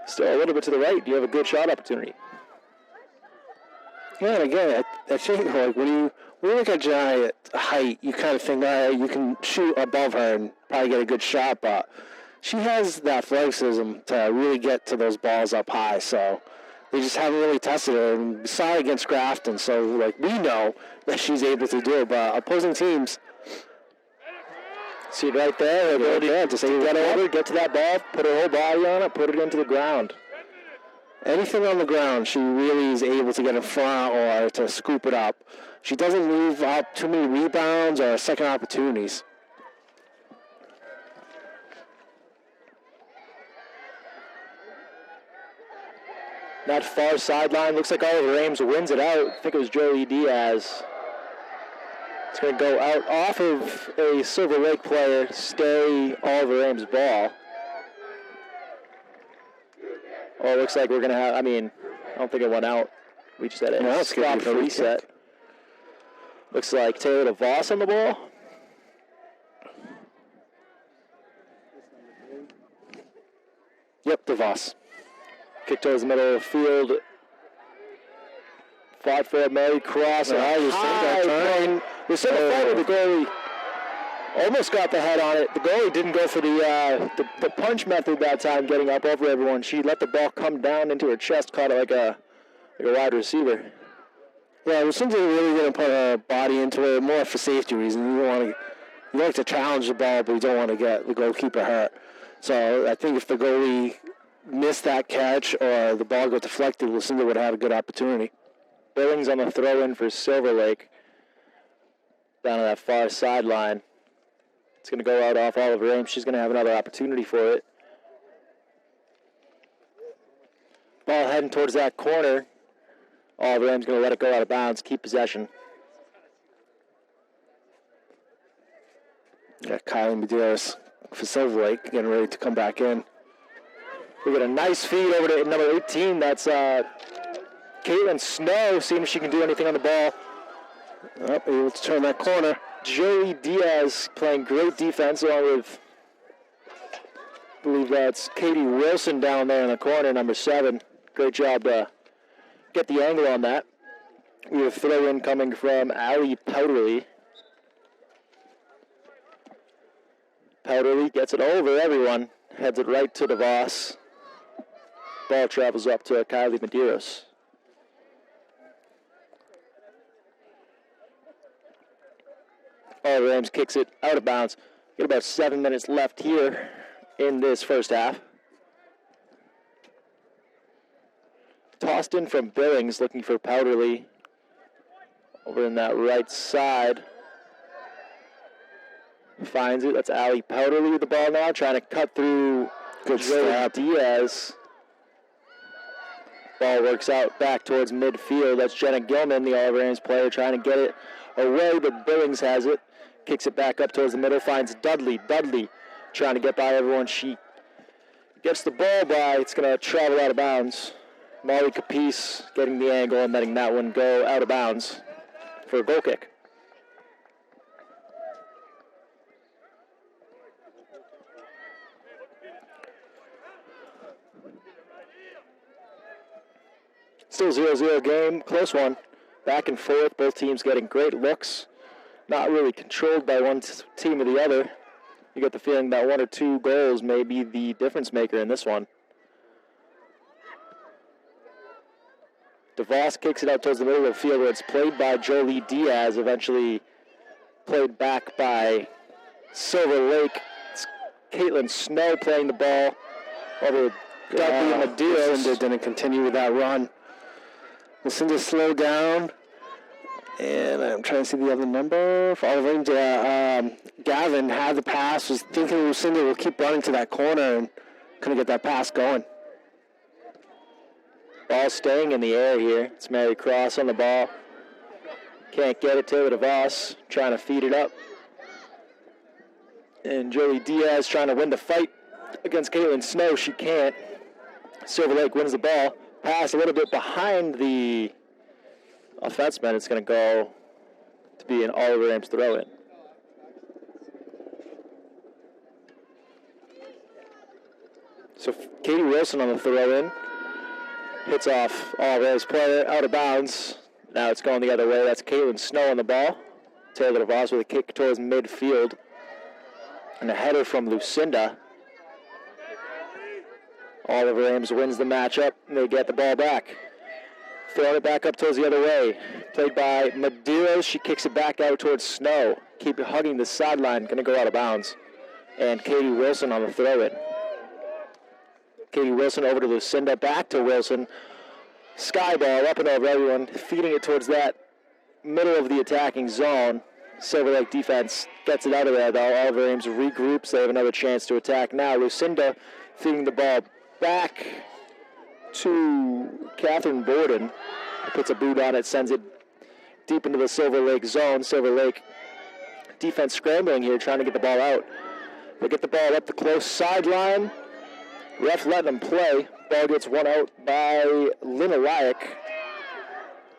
still a little bit to the right. You have a good shot opportunity. Yeah, and again, I think like when you look at Giant height, you kind of think you can shoot above her and probably get a good shot, but she has the athleticism to really get to those balls up high. So they just haven't really tested her. And we saw it against Grafton, so like we know that she's able to do it, but opposing teams. See it right there. Just get over, get to that ball, put her whole body on it, put it into the ground. Anything on the ground, she really is able to get in front or to scoop it up. She doesn't leave up too many rebounds or second opportunities. That far sideline looks like Oliver Ames wins it out. I think it was Joey Diaz. It's going to go out off of a Silver Lake player, stay Oliver Ames' ball. Oh, it looks like we're going to have, I don't think it went out. We just had a stop for reset. Looks like Taylor DeVos on the ball. Yep, DeVos. Kick towards the middle of the field. 5-4 Mary cross. We saw the fight with the goalie. Almost got the head on it. The goalie didn't go for the punch method that time, getting up over everyone. She let the ball come down into her chest, caught it like a wide receiver. Yeah, it was something really going to put her body into it, more for safety reasons. You like to challenge the ball, but you don't want to get the goalkeeper hurt. So I think if the goalie missed that catch or the ball got deflected, Lucinda would have a good opportunity. Billings on the throw-in for Silver Lake. Down to that far sideline. It's going to go out off Oliver Ames. She's going to have another opportunity for it. Ball heading towards that corner. Oliver Ames going to let it go out of bounds, keep possession. Got Kylie Medeiros for Silver Lake getting ready to come back in. We got a nice feed over to number 18. That's Caitlin Snow, seeing if she can do anything on the ball. Able to turn that corner. Joey Diaz playing great defense along with, I believe that's Katie Wilson down there in the corner, number 7. Great job to get the angle on that. We have a throw-in coming from Ali Powderly. Powderly gets it over everyone, heads it right to DeVos. Ball travels up to Kylie Medeiros. Oliver Ames kicks it out of bounds. Got about 7 minutes left here in this first half. Tossed in from Billings, looking for Powderly over in that right side. Finds it. That's Ali Powderly with the ball now, trying to cut through Joey Diaz. Ball works out back towards midfield. That's Jenna Gilman, the Oliver Ames player, trying to get it away, but Billings has it. Kicks it back up towards the middle, finds Dudley. Dudley trying to get by everyone. She gets the ball by. It's going to travel out of bounds. Molly Capice getting the angle and letting that one go out of bounds for a goal kick. Still 0-0 game, close one. Back and forth, both teams getting great looks. Not really controlled by one team or the other. You get the feeling that 1 or 2 goals may be the difference maker in this one. DeVos kicks it out towards the middle of the field where it's played by Jolie Diaz, eventually played back by Silver Lake. It's Caitlin Snow playing the ball over Dudley and Medeiros. Lucinda didn't continue with that run. Lucinda slowed down. And I'm trying to see the other number. For Oliver Ames, Gavin had the pass, was thinking Lucinda will keep running to that corner and couldn't get that pass going. Ball staying in the air here. It's Mary Cross on the ball. Can't get it to DeVos, trying to feed it up. And Joey Diaz trying to win the fight against Caitlin Snow. She can't. Silver Lake wins the ball. Pass a little bit behind the offenseman. It's going to go to be an Oliver Ames throw-in. So Katie Wilson on the throw-in. Hits off Oliver Ames player out of bounds. Now it's going the other way. That's Caitlin Snow on the ball. Taylor DeVos with a kick towards midfield. And a header from Lucinda. Oliver Ames wins the matchup, and they get the ball back. Throwing it back up towards the other way. Played by Medeiros. She kicks it back out towards Snow. Keep hugging the sideline. Going to go out of bounds. And Katie Wilson on the throw-in. Katie Wilson over to Lucinda. Back to Wilson. Sky ball up and over everyone. Feeding it towards that middle of the attacking zone. Silver Lake defense gets it out of there, though. Oliver Ames regroups. They have another chance to attack now. Lucinda feeding the ball back to Catherine Borden. Puts a boot on it, sends it deep into the Silver Lake zone. Silver Lake defense scrambling here, trying to get the ball out. They get the ball up the close sideline. Ref letting them play. Ball gets one out by Lina Ryak.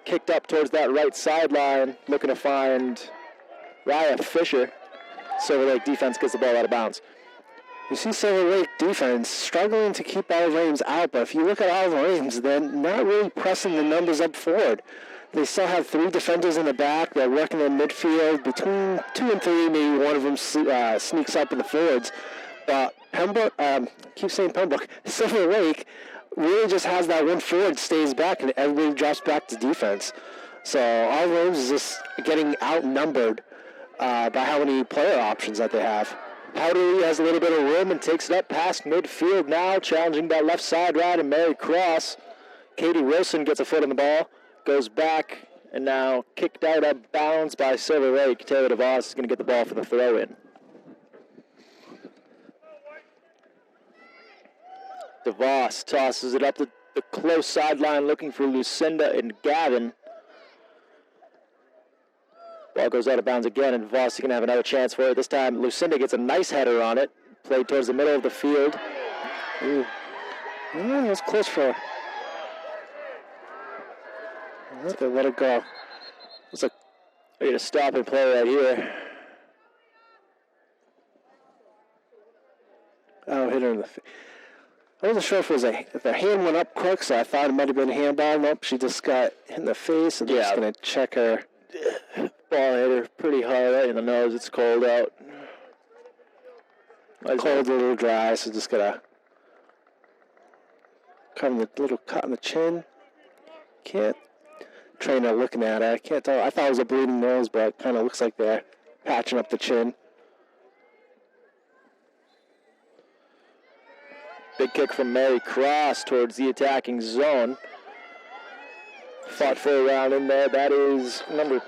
Kicked up towards that right sideline, looking to find Raya Fisher. Silver Lake defense gets the ball out of bounds. You see Silver Lake defense struggling to keep Oliver Ames out, but if you look at Oliver Ames, they're not really pressing the numbers up forward. They still have 3 defenders in the back. They're working in midfield. Between 2 and 3, maybe one of them sneaks up in the forwards. But Pembroke, keep saying Pembroke, Silver Lake really just has that one forward stays back and everybody drops back to defense. So Oliver Ames is just getting outnumbered by how many player options that they have. Powderly has a little bit of room and takes it up past midfield now, challenging that left side right, and Mary Cross. Katie Wilson gets a foot on the ball, goes back, and now kicked out of bounds by Silver Lake. Taylor DeVos is going to get the ball for the throw-in. DeVos tosses it up the close sideline, looking for Lucinda and Gavin. Ball goes out of bounds again, and DeVos is going to have another chance for it. This time, Lucinda gets a nice header on it. Played towards the middle of the field. Ooh. Yeah, that's close for her. They let it go. Looks like we need to stop and play right here. Oh, hit her in the I wasn't sure if the hand went up quick, so I thought it might have been a handball. Nope, she just got hit in the face, and they're just going to check her. Ball hit her pretty hard right in the nose. It's cold out. Cold, a little dry, so just got to cut the little cut in the chin. Can't. Trainer looking at it. I can't tell. I thought it was a bleeding nose, but it kind of looks like they're patching up the chin. Big kick from Mary Cross towards the attacking zone. Fought for a round in there. That is number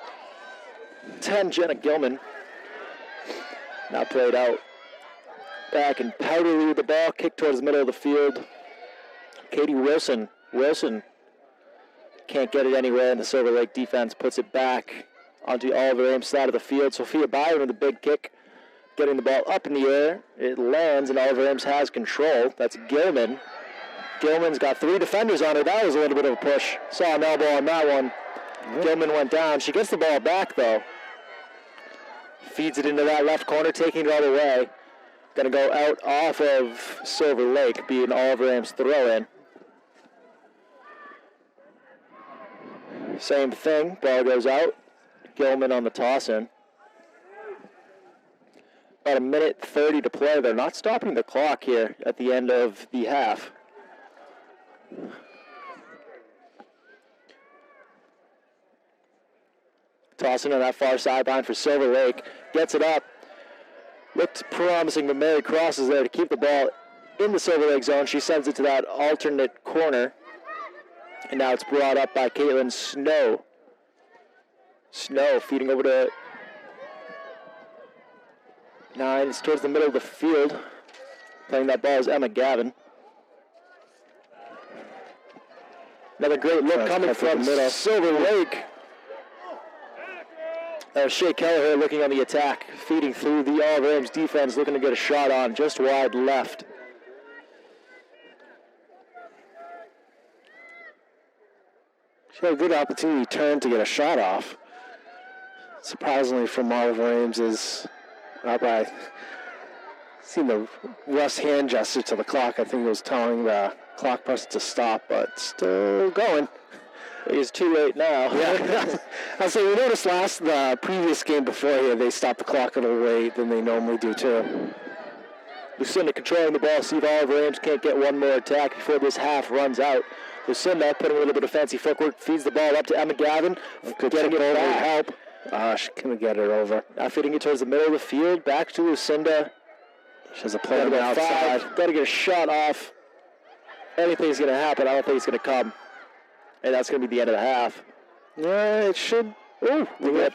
10, Jenna Gilman. Now played out. Back and Powderly with the ball. Kick towards the middle of the field. Katie Wilson. Wilson can't get it anywhere, and the Silver Lake defense puts it back onto Oliver Ames' side of the field. Sophia Byron with a big kick, getting the ball up in the air. It lands, and Oliver Ames has control. That's Gilman. Gilman's got 3 defenders on her. That was a little bit of a push. Saw an elbow on that one. Gilman went down. She gets the ball back, though. Feeds it into that left corner, taking it all the way. Going to go out off of Silver Lake, being Oliver Ames' throw-in. Same thing, ball goes out. Gilman on the toss-in. About 1:30 to play. They're not stopping the clock here at the end of the half. Tossing on that far sideline for Silver Lake. Gets it up. Looked promising, but Mary Cross is there to keep the ball in the Silver Lake zone. She sends it to that alternate corner. And now it's brought up by Caitlin Snow. Snow feeding over to 9. It's towards the middle of the field. Playing that ball is Emma Gavin. Another great look coming from Silver Lake. Shea Kelleher looking on the attack, feeding through the Oliver Ames defense, looking to get a shot on just wide left. She had a good opportunity to turn to get a shot off. Surprisingly from Oliver Ames is up. I seen the Russ hand gesture to the clock. I think it was telling the clock person to stop, but still going. It's too late now. Yeah. I'll say we noticed the previous game before here, they stopped the clock a little late than they normally do too. Lucinda controlling the ball. See if Oliver Ames can't get one more attack before this half runs out. Lucinda putting a little bit of fancy footwork, feeds the ball up to Emma Gavin. Getting it over help. She couldn't get it over. Now feeding it towards the middle of the field. Back to Lucinda. She has a play on the outside. Got to get a shot off. Anything's going to happen. I don't think it's going to come. And that's going to be the end of the half. Yeah, it should. Ooh, it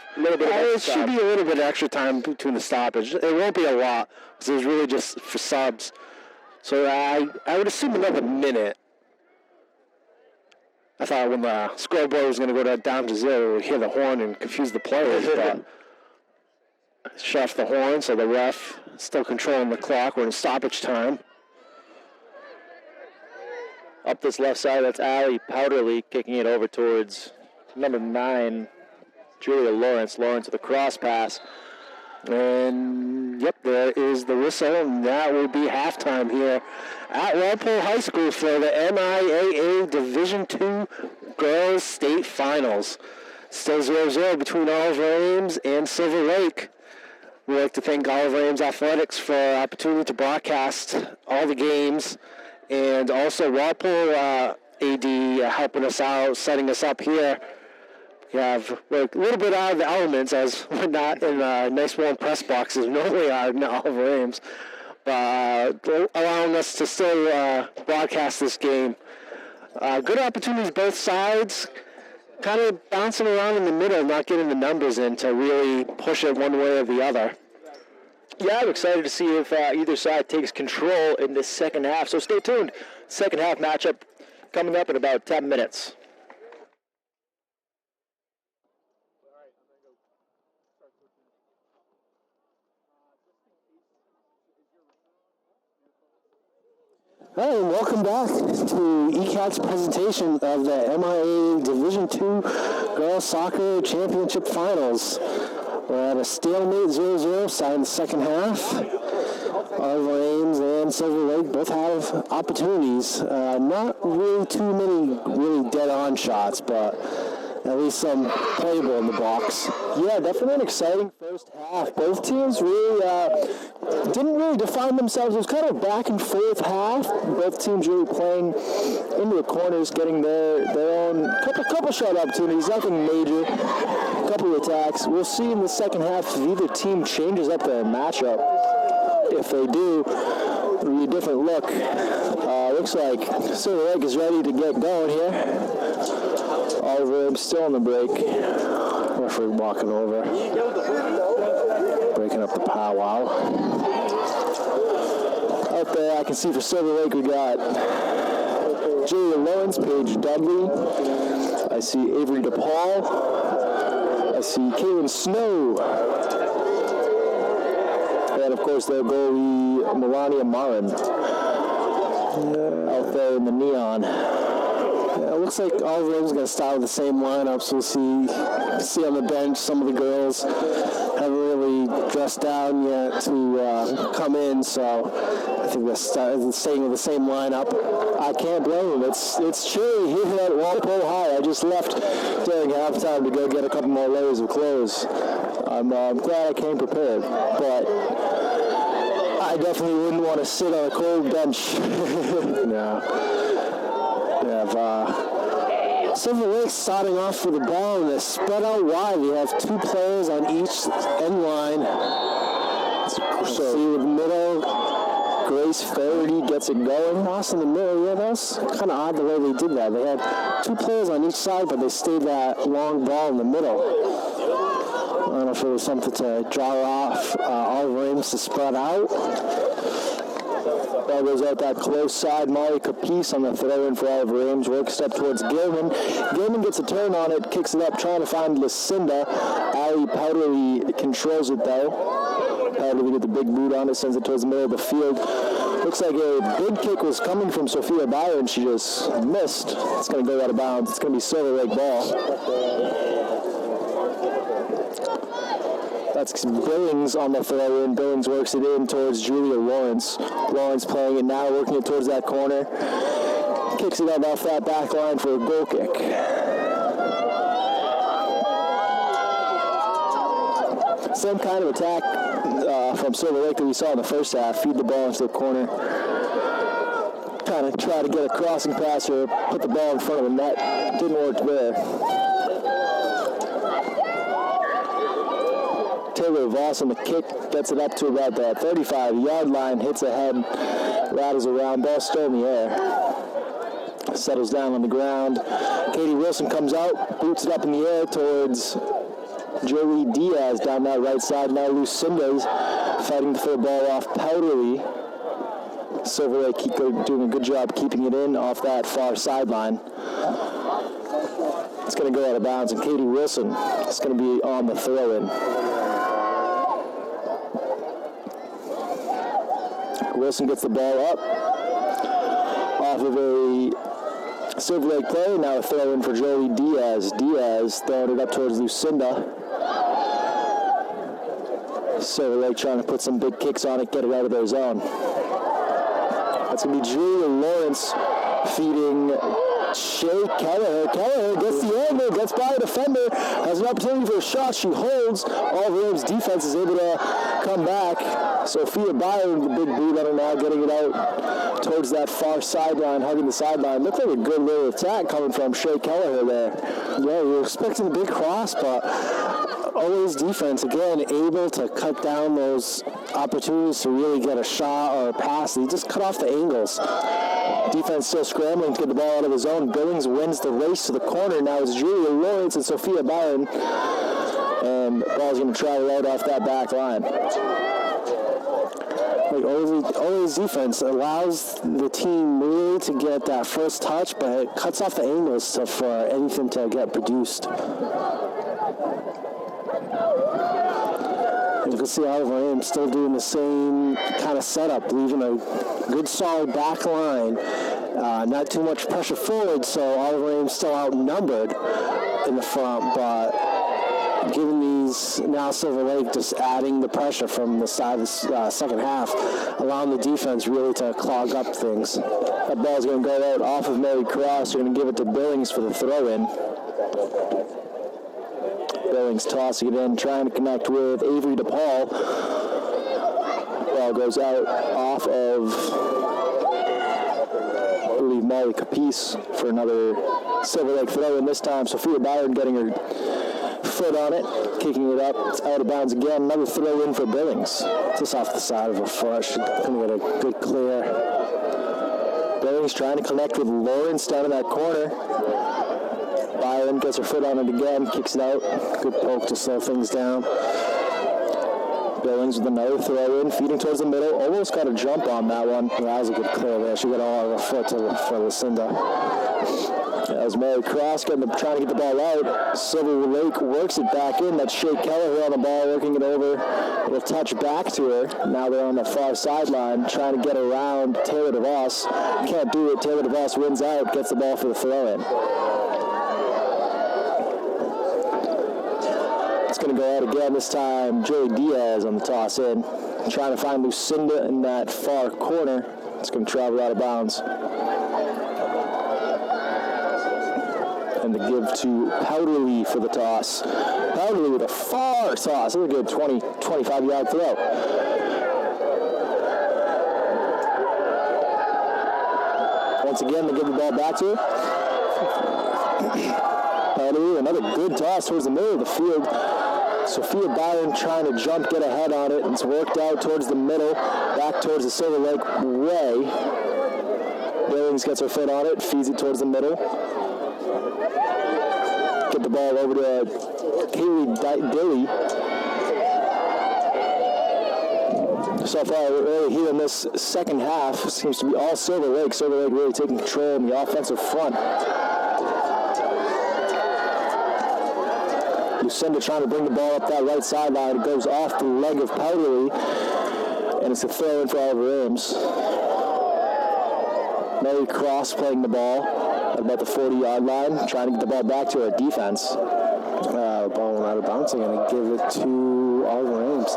should be a little bit of extra time between the stoppage. It won't be a lot, because it was really just for subs. So I would assume another minute. I thought when the scoreboard was going to go down to 0, we'd hear the horn and confuse the players, but shut off the horn, so the ref still controlling the clock. We're in stoppage time. Up this left side, that's Allie Powderly kicking it over towards number 9, Julia Lawrence. Lawrence with a cross pass. And, yep, there is the whistle, and that will be halftime here at Walpole High School for the MIAA Division II Girls State Finals. Still 0-0 between Oliver Ames and Silver Lake. We'd like to thank Oliver Ames Athletics for the opportunity to broadcast all the games, and also Walpole AD helping us out, setting us up here. We're a little bit out of the elements as we're not in nice warm press boxes normally are in Oliver Ames, but allowing us to still broadcast this game. Good opportunities both sides, kind of bouncing around in the middle, not getting the numbers in to really push it one way or the other. Yeah, I'm excited to see if either side takes control in this second half, so stay tuned. Second half matchup coming up in about 10 minutes. Hi, and welcome back to ECAT's presentation of the MIA Division II Girls Soccer Championship Finals. We're at a stalemate 0-0 side in the second half. Oliver Ames and Silver Lake both have opportunities. Not really too many really dead-on shots, but at least some playable in the box. Yeah, definitely an exciting first half. Both teams really didn't really define themselves. It was kind of a back and forth half. Both teams really playing into the corners, getting their own couple shot opportunities, nothing major. A couple of attacks. We'll see in the second half if either team changes up their matchup. If they do, it'll be a different look. Looks like Silver Lake is ready to get going here. Oliver Ames still on the break. Referee walking over. Breaking up the powwow. Out there, I can see for Silver Lake we got Julia Lawrence, Paige Dudley. I see Avery DePaul. I see Kaylin Snow. And of course their goalie, Melania Marin. Out there in the neon. It looks like Oliver Ames is going to start with the same lineup, so we'll see on the bench some of the girls haven't really dressed down yet to come in, so I think they're staying with the same lineup. I can't blame them. It's chilly here at Walpole High. I just left during halftime to go get a couple more layers of clothes. I'm glad I came prepared, but I definitely wouldn't want to sit on a cold bench. No. We have Silver Lake starting off with the ball, and they're spread out wide. We have two players on each end line. So see with the middle, Grace Faraday gets it going. Cross in the middle, yeah, that's kind of odd the way they did that. They had two players on each side, but they stayed that long ball in the middle. I don't know if it was something to draw off Oliver Ames to spread out. Ball goes out that close side. Molly Capice on the throw-in for Oliver Ames. Works up towards Gilman. Gilman gets a turn on it, kicks it up, trying to find Lucinda. Ali Powderly controls it, though. Powderly with the big boot on it, sends it towards the middle of the field. Looks like a big kick was coming from Sophia Byron. She just missed. It's going to go out of bounds. It's going to be Silver Lake ball. That's Billings on the throw-in. Billings works it in towards Julia Lawrence. Lawrence playing it now, working it towards that corner. Kicks it up off that back line for a goal kick. Same kind of attack from Silver Lake that we saw in the first half. Feed the ball into the corner. Try to get a crossing pass or put the ball in front of the net. Didn't work there. Taylor Voss on the kick, gets it up to about the 35-yard line, hits ahead, rattles around, ball still in the air. Settles down on the ground. Katie Wilson comes out, boots it up in the air towards Joey Diaz down that right side. Now Lucinda's fighting to throw the ball off Powderly. Silver Lake doing a good job keeping it in off that far sideline. It's going to go out of bounds, and Katie Wilson is going to be on the throw-in. Wilson gets the ball up off of a Silver Lake play. Now a throw in for Joey Diaz. Diaz throwing it up towards Lucinda. Silver Lake trying to put some big kicks on it, get it out of their zone. That's going to be Julia Lawrence feeding Shay Kelleher. Kelleher gets the angle, gets by a defender, has an opportunity for a shot. She holds. Oliver Ames' defense is able to come back. Sophia Byron with the big boot on her now, getting it out towards that far sideline, hugging the sideline. Looked like a good little attack coming from Shay Kelleher there. Yeah, we were expecting a big cross, but always defense, again, able to cut down those opportunities to really get a shot or a pass. They just cut off the angles. Defense still scrambling to get the ball out of his zone. Billings wins the race to the corner. Now it's Julia Lawrence and Sophia Byron. And the ball's going to travel right off that back line. Like always defense allows the team really to get that first touch, but it cuts off the angles for anything to get produced. You can see Oliver Ames still doing the same kind of setup, leaving a good solid back line. Not too much pressure forward, so Oliver Ames still outnumbered in the front, but giving these now Silver Lake just adding the pressure from the side of the second half, allowing the defense really to clog up things. That ball's going to go out off of Mary Cross. They're going to give it to Billings for the throw-in. Billings tossing it in, trying to connect with Avery DePaul. Ball goes out off of, I believe, Molly Capice for another Silver Lake throw-in this time. Sophia Byron getting her foot on it, kicking it up. It's out of bounds again. Another throw-in for Billings. Just off the side of her foot. She's going to get a good clear. Billings trying to connect with Lawrence down in that corner. Byron gets her foot on it again, kicks it out. Good poke to slow things down. Billings with another throw in, feeding towards the middle. Almost got a jump on that one. Yeah, that was a good clear there. She got all of her foot for Lucinda. As Mary Cross trying to get the ball out. Silver Lake works it back in. That's Shay Keller on the ball, working it over. It'll touch back to her. Now they're on the far sideline, trying to get around Taylor DeVos. Can't do it. Taylor DeVos wins out, gets the ball for the throw-in. It's going to go out again this time. Joey Diaz on the toss in, trying to find Lucinda in that far corner. It's going to travel out of bounds. And the give to Powderly for the toss. Powderly with a far toss. That's a good 20, 25-yard throw. Once again, they give the ball back to her. Powderly, another good toss towards the middle of the field. Sophia Byron trying to jump, get ahead on it. It's worked out towards the middle, back towards the Silver Lake way. Billings gets her foot on it, feeds it towards the middle. Get the ball over to Kaylee Dilly. So far, early here in this second half, seems to be all Silver Lake. Silver Lake really taking control in the offensive front. Lucinda trying to bring the ball up that right sideline. It goes off the leg of Powderly, and it's a throw in for Oliver Ames. Mary Cross playing the ball at about the 40-yard line, trying to get the ball back to her defense. Ball went out of bounds. They're going to give it to Oliver Ames.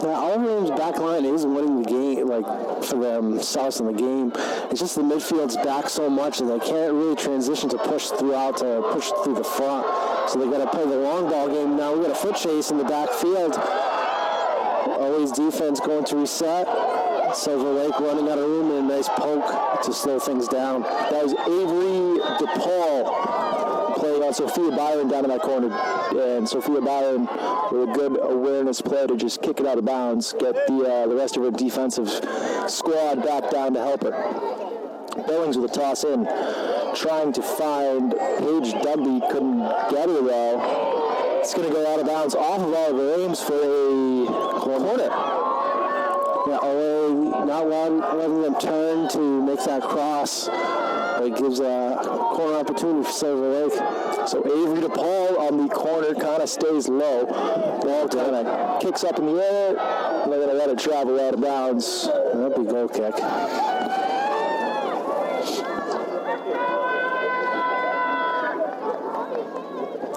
Oliver Ames' back line isn't winning the game, like, for themselves in the game. It's just the midfield's back so much that they can't really transition to push through the front. So they got to play the long ball game. Now we got a foot chase in the backfield. Always defense going to reset. Silver Lake running out of room and a nice poke to slow things down. That was Avery DePaul playing on Sophia Byron down in that corner. And Sophia Byron with a good awareness play to just kick it out of bounds, get the rest of her defensive squad back down to help her. Billings with a toss in, trying to find Paige Dudley, couldn't get her though. It's going to go out of bounds off of Oliver Ames for a corner. Yeah, not letting them turn to make that cross. It gives a corner opportunity for Silver Lake. So Avery DePaul on the corner kind of stays low. Ball kind of kicks up in the air. And they're going to let it travel out of bounds. That'll be a goal kick.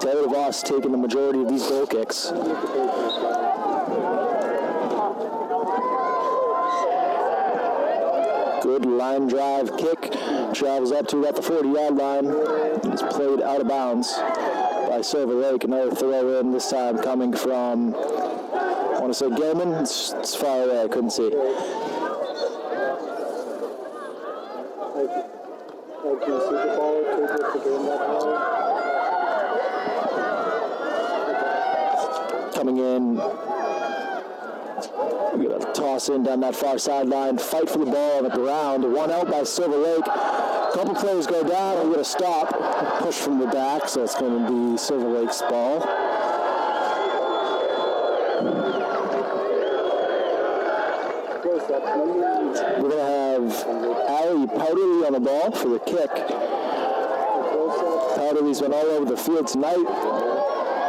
Taylor DeVos taking the majority of these goal kicks. Good line drive kick. Travels up to about the 40-yard line. It's played out of bounds by Silver Lake. Another throw in, this time coming from, I want to say Gilman. It's far away, I couldn't see. Coming in. We're going to toss in down that far sideline, fight for the ball on the ground. One out by Silver Lake. A couple players go down. We're going to stop. Push from the back, so it's going to be Silver Lake's ball. We're going to have Allie Powderly on the ball for the kick. Powderly's been all over the field tonight.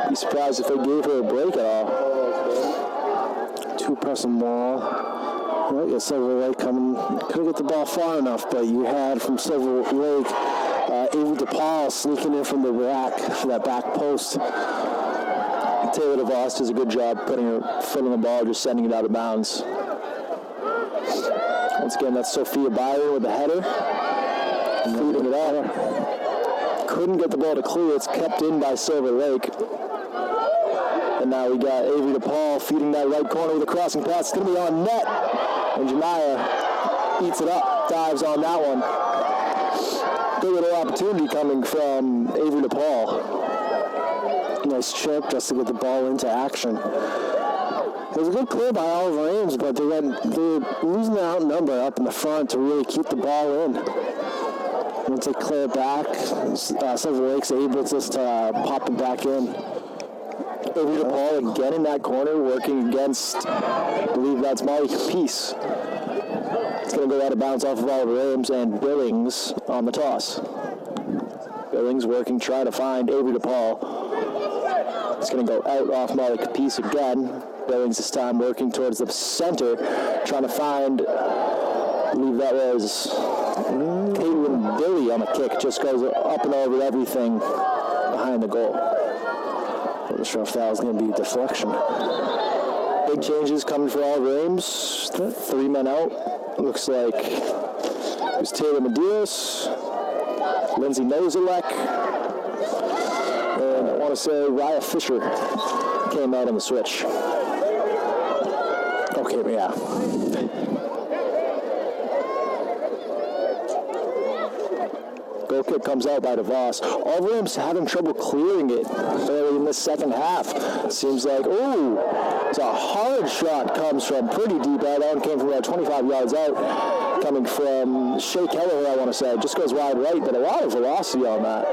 Be surprised if they gave her a break at all. Two-person ball. Well, yeah, Silver Lake couldn't get the ball far enough, but you had from Silver Lake, Amy DePaul sneaking in from the back for that back post. Taylor DeVos does a good job putting her foot on the ball, just sending it out of bounds. Once again, that's Sophia Byron with the header. Feeding it out. Couldn't get the ball to clear. It's kept in by Silver Lake. And now we got Avery DePaul feeding that right corner with a crossing pass. It's going to be on net. And Janiyah eats it up, dives on that one. Good little opportunity coming from Avery DePaul. Nice chip just to get the ball into action. It was a good play by Oliver Ames, but they're losing the outnumber up in the front to really keep the ball in. Once they clear it back, Silver Lake's able just to pop it back in. Avery DePaul again in that corner, working against, I believe that's Molly Capice. It's going to go out of bounds off of Oliver Ames and Billings on the toss. Billings working, trying to find Avery DePaul. It's going to go out off Molly Capice again. Billings this time working towards the center, trying to find, I believe that was Caitlin Billy on the kick. Just goes up and over everything behind the goal. Wasn't sure if that was going to be a deflection. Big changes coming for Oliver Ames. 3 men out. Looks like it was Taylor Medeiros, Lindsay Nozalek, and I want to say Raya Fisher came out on the switch. Okay, yeah. Goal kick comes out by DeVos. Oliver Ames having trouble clearing it early in the second half. Seems like, it's a hard shot, comes from pretty deep out. That one came from about 25 yards out. Coming from Shea Kelleher, I want to say. Just goes wide right, but a lot of velocity on that.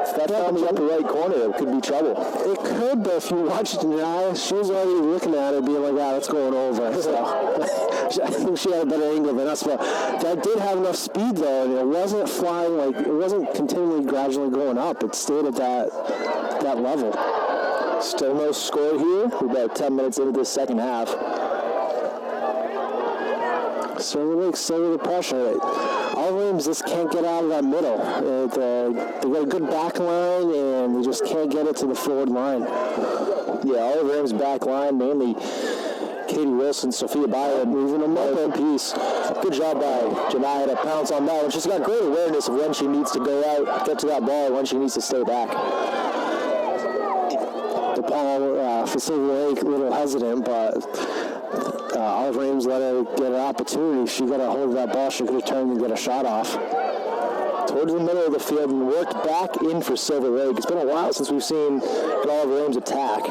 If that found the upper right corner, it could be trouble. It could, but if you watch it now, she was already looking at it, being like, that's going over. So I think she had a better angle than us, but that did have enough speed, though, and it wasn't flying, it wasn't continually gradually going up. It stayed at that level. Still no score here. We're about 10 minutes into the second half. Silver Lake still with the pressure. Oliver Ames just can't get out of that middle. They got a good back line, and they just can't get it to the forward line. Yeah, Oliver Ames' back line, mainly Katie Wilson, Sophia Byron, moving them up in piece. Good job by Janiyah to pounce on that one. She's got great awareness of when she needs to go out, get to that ball, when she needs to stay back. DePaul for Silver Lake, a little hesitant, but Oliver Ames let her get an opportunity. She got a hold of that ball. She could have turned and get a shot off. Towards the middle of the field and worked back in for Silver Lake. It's been a while since we've seen an Oliver Ames attack.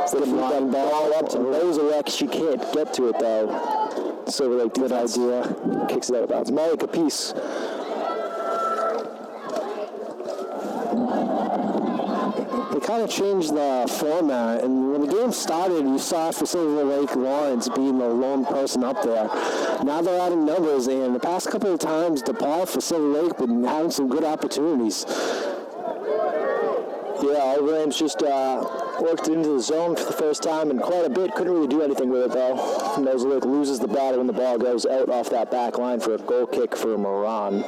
Instead of that ball up to Nozalek, she can't get to it though. Silver Lake, good idea. Kicks it out of bounds. Molly Capice. They kind of changed the format, and when the game started, you saw for Silver Lake Lawrence being the lone person up there. Now they're adding numbers, and the past couple of times, DePaul for Silver Lake been having some good opportunities. Yeah, Oliver Ames just worked into the zone for the first time and quite a bit. Couldn't really do anything with it, though. Nozalek loses the battle when the ball goes out off that back line for a goal kick for Moran.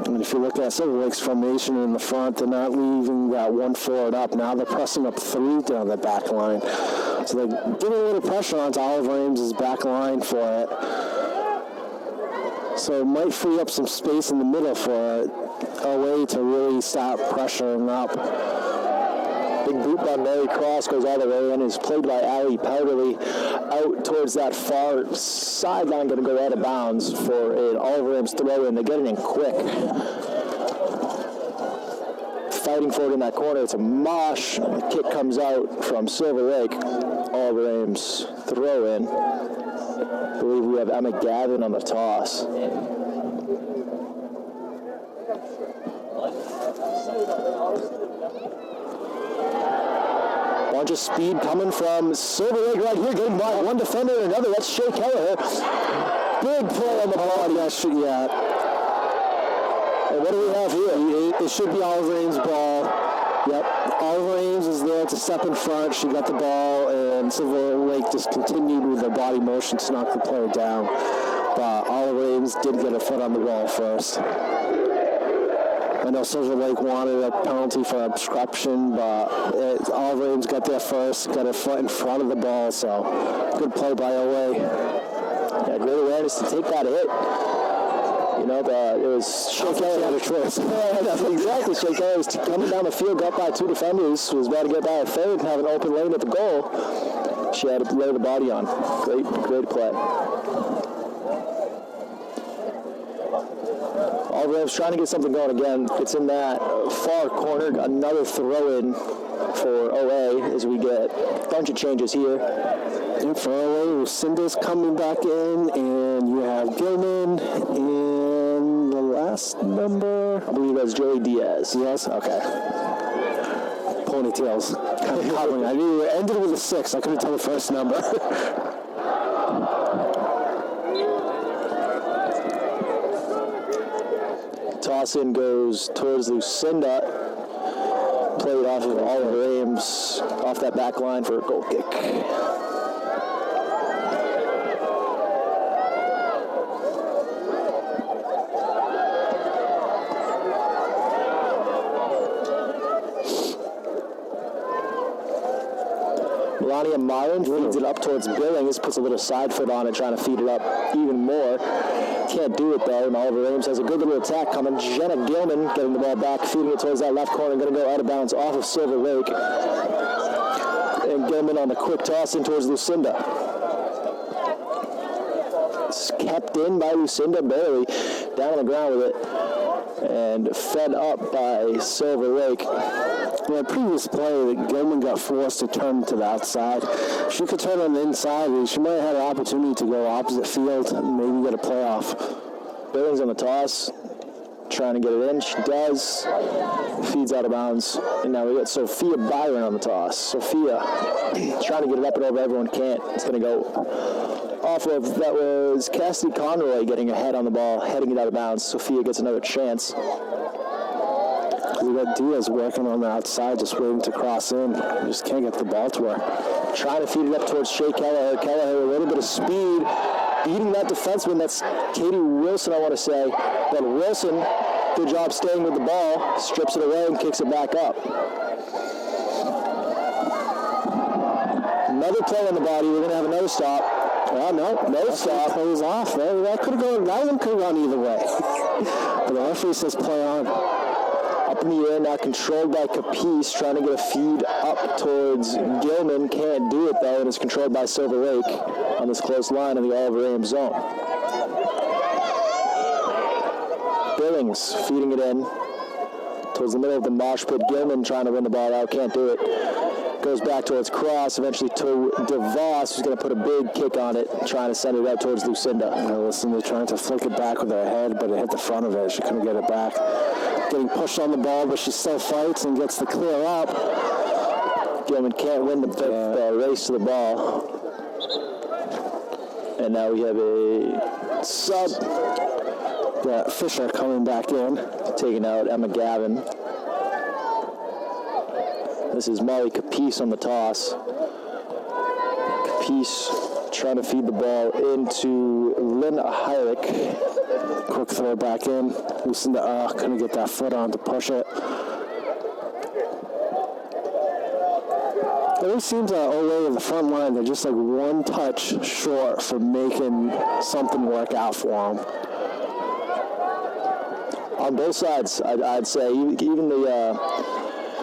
And if you look at Silver Lake's formation in the front, they're not leaving that one forward up. Now they're pressing up 3 down the back line. So they're giving a little pressure onto Oliver Ames' back line for it. So it might free up some space in the middle for a way to really stop pressuring up. Big boot by Mary Cross goes all the way in. Is played by Allie Powderly out towards that far sideline, going to go out of bounds for an Oliver Ames throw in. They get it in quick. Fighting for it in that corner. It's a mosh. The kick comes out from Silver Lake. Oliver Ames throw in. I believe we have Emma Gavin on the toss. Bunch of speed coming from Silver Lake right here, getting by one defender and another. That's Shea Kelleher. Big play on the ball. Yeah. And what do we have here? It should be Oliver Ames' ball. Yep. Oliver Ames is there to step in front. She got the ball, and and Silver Lake just continued with their body motion to knock the player down. But Oliver Ames did get a foot on the ball first. I know Silver Lake wanted a penalty for obstruction, but Oliver Ames got there first, got a foot in front of the ball, so good play by OA. Yeah, great awareness to take that hit. You know, it was Shea Keller had a choice. Exactly. Shea Keller was coming down the field, got by two defenders, was about to get by a third and have an open lane at the goal. She had to lay the body on. Great play. Alvarez trying to get something going again. It's in that far corner. Got another throw in for OA as we get a bunch of changes here. And for OA, Lucinda's coming back in, and you have Gilman and the last number. I believe that's Joey Diaz. Yes? Okay. Ponytails. Kind of covering. I knew it ended with a 6. I couldn't tell the first number. Toss in goes towards Lucinda. Played off of Oliver Ames off that back line for a goal kick. Melania Myron feeds it up towards Billings, puts a little side foot on it, trying to feed it up even more. Can't do it though, and Oliver Ames has a good little attack coming. Jenna Gilman getting the ball back, feeding it towards that left corner, going to go out of bounds off of Silver Lake. And Gilman on the quick toss in towards Lucinda. It's kept in by Lucinda, barely, down on the ground with it. And fed up by Silver Lake. In the previous play, that Gilman got forced to turn to the outside. She could turn on the inside, and she might have had an opportunity to go opposite field and maybe get a playoff. Billings on the toss, trying to get it in. She does. Feeds out of bounds. And now we got Sophia Byron on the toss. Sophia trying to get it up and over. Everyone can't. It's going to go off of, that was Cassidy Conroy getting a head on the ball, heading it out of bounds. Sophia gets another chance. We got Diaz working on the outside, just waiting to cross in. We just can't get the ball to her. Trying to feed it up towards Shea Kelleher. Kelleher, a little bit of speed, beating that defenseman. That's Katie Wilson, I want to say. But Wilson, good job staying with the ball, strips it away and kicks it back up. Another play on the body. We're going to have another stop. Oh, no stop. It was off. That could have gone. That one could have gone either way. But the referee says play on. Up in the air, now controlled by Capice, trying to get a feed up towards Gilman. Can't do it, though, and is controlled by Silver Lake on this close line in the Oliver Ames zone. Billings feeding it in towards the middle of the mosh pit. Gilman trying to win the ball out, can't do it. Goes back towards Cross, eventually to DeVos, who's going to put a big kick on it, trying to send it out towards Lucinda. Listen, they're trying to flick it back with her head, but it hit the front of it. She couldn't get it back. Getting pushed on the ball, but she still fights and gets the clear up. Gilman can't win the race to the ball. And now we have a sub. Fisher coming back in. Taking out Emma Gavin. This is Molly Capice on the toss. Capice trying to feed the ball into Lynn Heilich. Quick throw back in. Lucinda couldn't get that foot on to push it. It always seems that Ole in the front line, they're just like one touch short from making something work out for them. On both sides, I'd say. Even the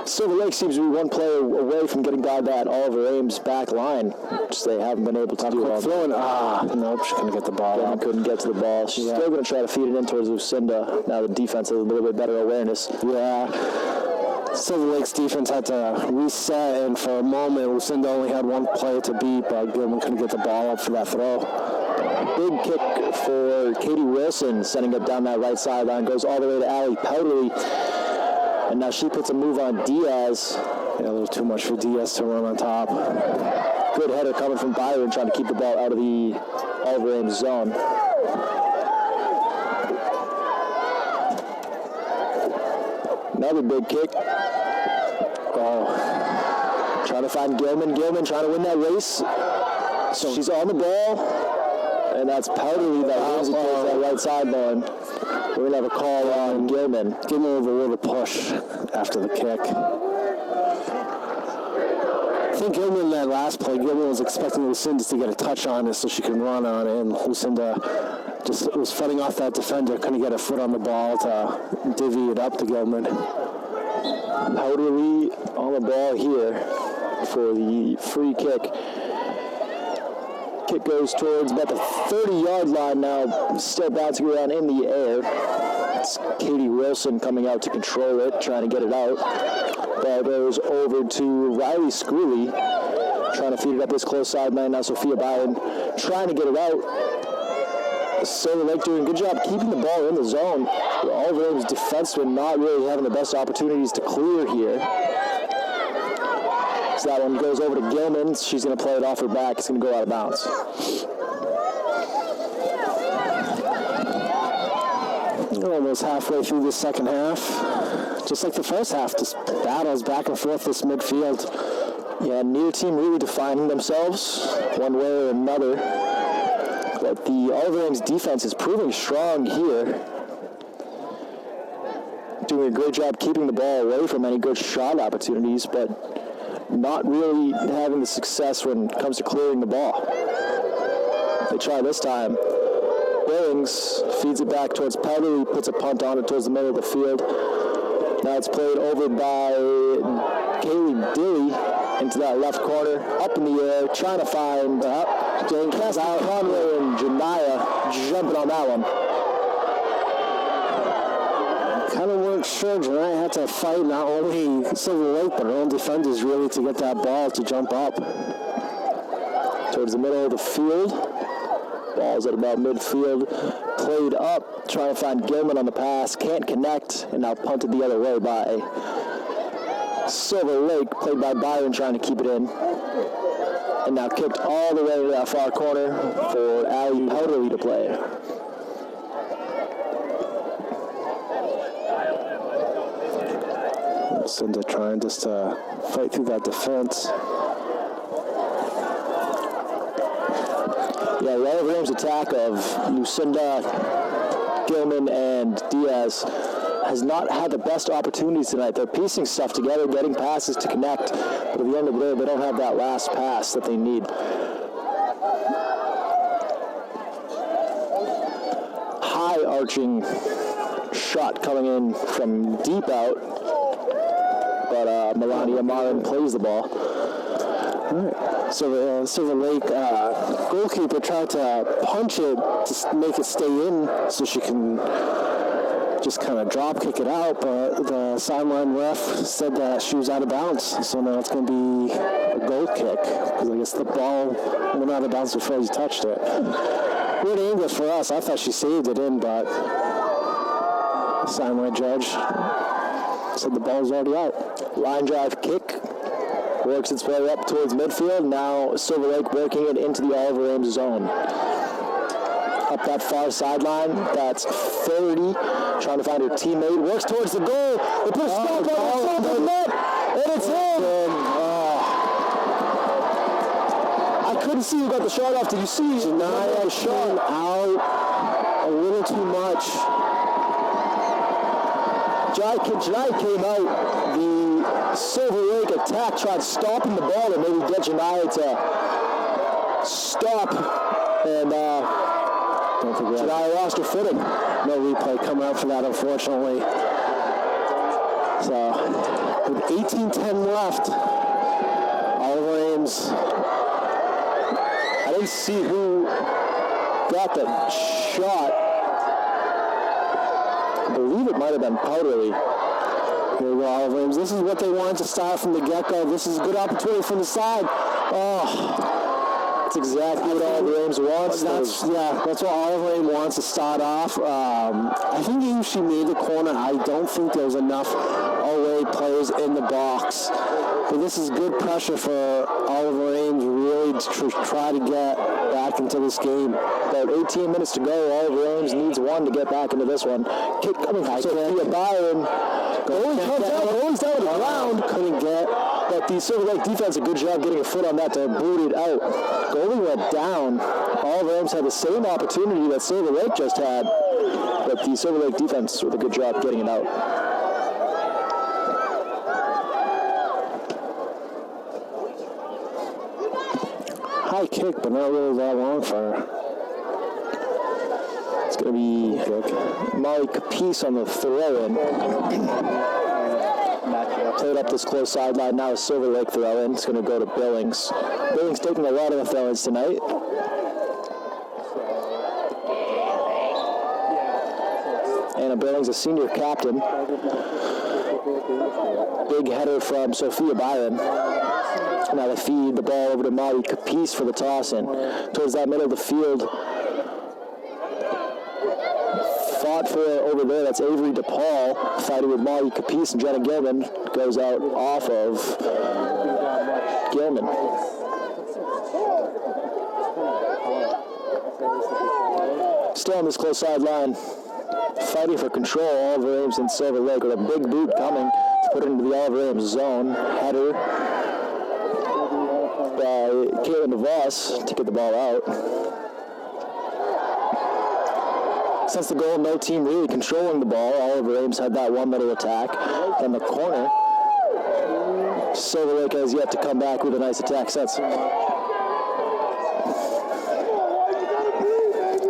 Silver Lake seems to be one player away from getting by that Oliver Ames back line, which they haven't been able to do. Nope, she couldn't get the ball up. Couldn't get to the ball. She's still going to try to feed it in towards Lucinda. Now the defense has a little bit better awareness. Yeah. Silver Lake's defense had to reset, and for a moment, Lucinda only had one player to beat, but Gilman couldn't get the ball up for that throw. Big kick for Katie Wilson, sending it down that right sideline, goes all the way to Allie Powderly. And now she puts a move on Diaz. Yeah, a little too much for Diaz to run on top. Good header coming from Byron, trying to keep the ball out of the Oliver Ames zone. Another big kick. Trying to find Gilman. Gilman trying to win that race. So she's on the ball. And that's Powderly that wins it towards that right sideline. We're going to have a call on Gilman. Gilman with a little push after the kick. I think Gilman, that last play, Gilman was expecting Lucinda to get a touch on it so she can run on it, and Lucinda just was fighting off that defender, couldn't get her foot on the ball to divvy it up to Gilman. Powderly on the ball here for the free kick. Kick goes towards about the 30-yard line now, still bouncing around in the air. It's Katie Wilson coming out to control it, trying to get it out. Ball goes over to Riley Schooley, trying to feed it up this close sideline. Now Sophia Byron trying to get it out. Silver Lake doing a good job keeping the ball in the zone. All of those defensemen not really having the best opportunities to clear here. So that one goes over to Gilman. She's going to play it off her back. It's going to go out of bounds. Almost halfway through the second half. Just like the first half, just battles back and forth this midfield. Yeah, neither team really defining themselves one way or another. But the Oliver Ames defense is proving strong here. Doing a great job keeping the ball away from any good shot opportunities, but not really having the success when it comes to clearing the ball. They try this time. Billings feeds it back towards Powderly, puts a punt on it towards the middle of the field. Now it's played over by Kaylee Dilly into that left corner, up in the air, trying to find Cassie Conway and Janaya jumping on that one. Kind of weren't sure. Janaya had to fight not only Silver Lake, but her own defenders really to get that ball to jump up. Towards the middle of the field. Ball's at about midfield. Played up, trying to find Gilman on the pass. Can't connect, and now punted the other way by Silver Lake. Played by Byron, trying to keep it in. And now kicked all the way to that far corner for Allie Powderly to play. Lucinda trying just to fight through that defense. Yeah, the Oliver Ames attack of Lucinda, Gilman, and Diaz has not had the best opportunities tonight. They're piecing stuff together, getting passes to connect, but at the end of the day, they don't have that last pass that they need. High arching shot coming in from deep out, but Melania Marin plays the ball. So Silver Lake goalkeeper tried to punch it to make it stay in so she can just kind of drop kick it out, but the sideline ref said that she was out of bounds. So now it's going to be a goal kick because I guess the ball went out of bounds before he touched it. Weird English for us. I thought she saved it in, but the sideline judge said the ball was already out. Line drive kick. Works its way up towards midfield. Now Silver Lake working it into the Oliver Ames zone. Up that far sideline. That's 30. Trying to find her teammate. Works towards the goal. They put a stop on the net. And it's in. I couldn't see who got the shot off. Did you see? Janaya shot out a little too much. Janaya came out. The Silver Lake attack tried stopping the ball and maybe get Janaya to stop. And Don't think Janaya lost her footing. No replay coming out for that, unfortunately. So, with 18:10 left, Oliver Ames. I didn't see who got the shot. I believe it might have been Powderly. Here we go, Oliver Ames. This is what they wanted to start from the get-go. This is a good opportunity from the side. That's exactly what Oliver Ames wants. That's what Oliver Ames wants to start off. I think if she made the corner, I don't think there was enough away players in the box. But this is good pressure for Oliver Ames really to try to get back into this game. About 18 minutes to go. Oliver Ames needs one to get back into this one. Kick coming from Sophia Byron. Goalie comes out. Goalie's down to the ground. Couldn't get. But but the Silver Lake defense a good job getting a foot on that to boot it out. Goalie went down. Oliver Ames had the same opportunity that Silver Lake just had, but the Silver Lake defense with a good job getting it out. High kick, but not really that long for her. It's going to be Molly Capice on the throw-in. Played up this close sideline. Now a Silver Lake throw-in. It's going to go to Billings. Billings taking a lot of the throw-ins tonight. Anna Billings, a senior captain. Big header from Sophia Byron. Now they feed the ball over to Molly Capice for the toss-in. Towards that middle of the field. Fought for it over there. That's Avery DePaul fighting with Molly Capice, and Jenna Gilman goes out off of Gilman. Still on this close sideline. Fighting for control, Oliver Ames and Silver Lake with a big boot coming to put it into the Oliver Ames zone. Header by Caitlin DeVos to get the ball out. Since the goal, no team really controlling the ball. Oliver Ames had that one little attack in the corner. Silver Lake has yet to come back with a nice attack since.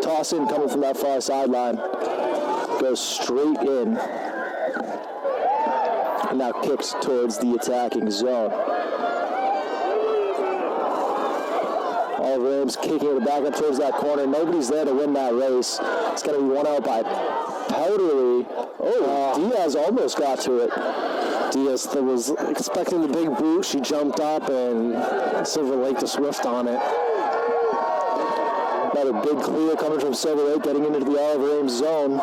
Toss in coming from that far sideline. Goes straight in. And now kicks towards the attacking zone. Oliver Ames kicking it back up towards that corner. Nobody's there to win that race. It's going to be won out by Powderly. Diaz almost got to it. Diaz was expecting the big boot. She jumped up and Silver Lake just whiffed on it. Another big clear coming from Silver Lake, getting into the Oliver Ames zone.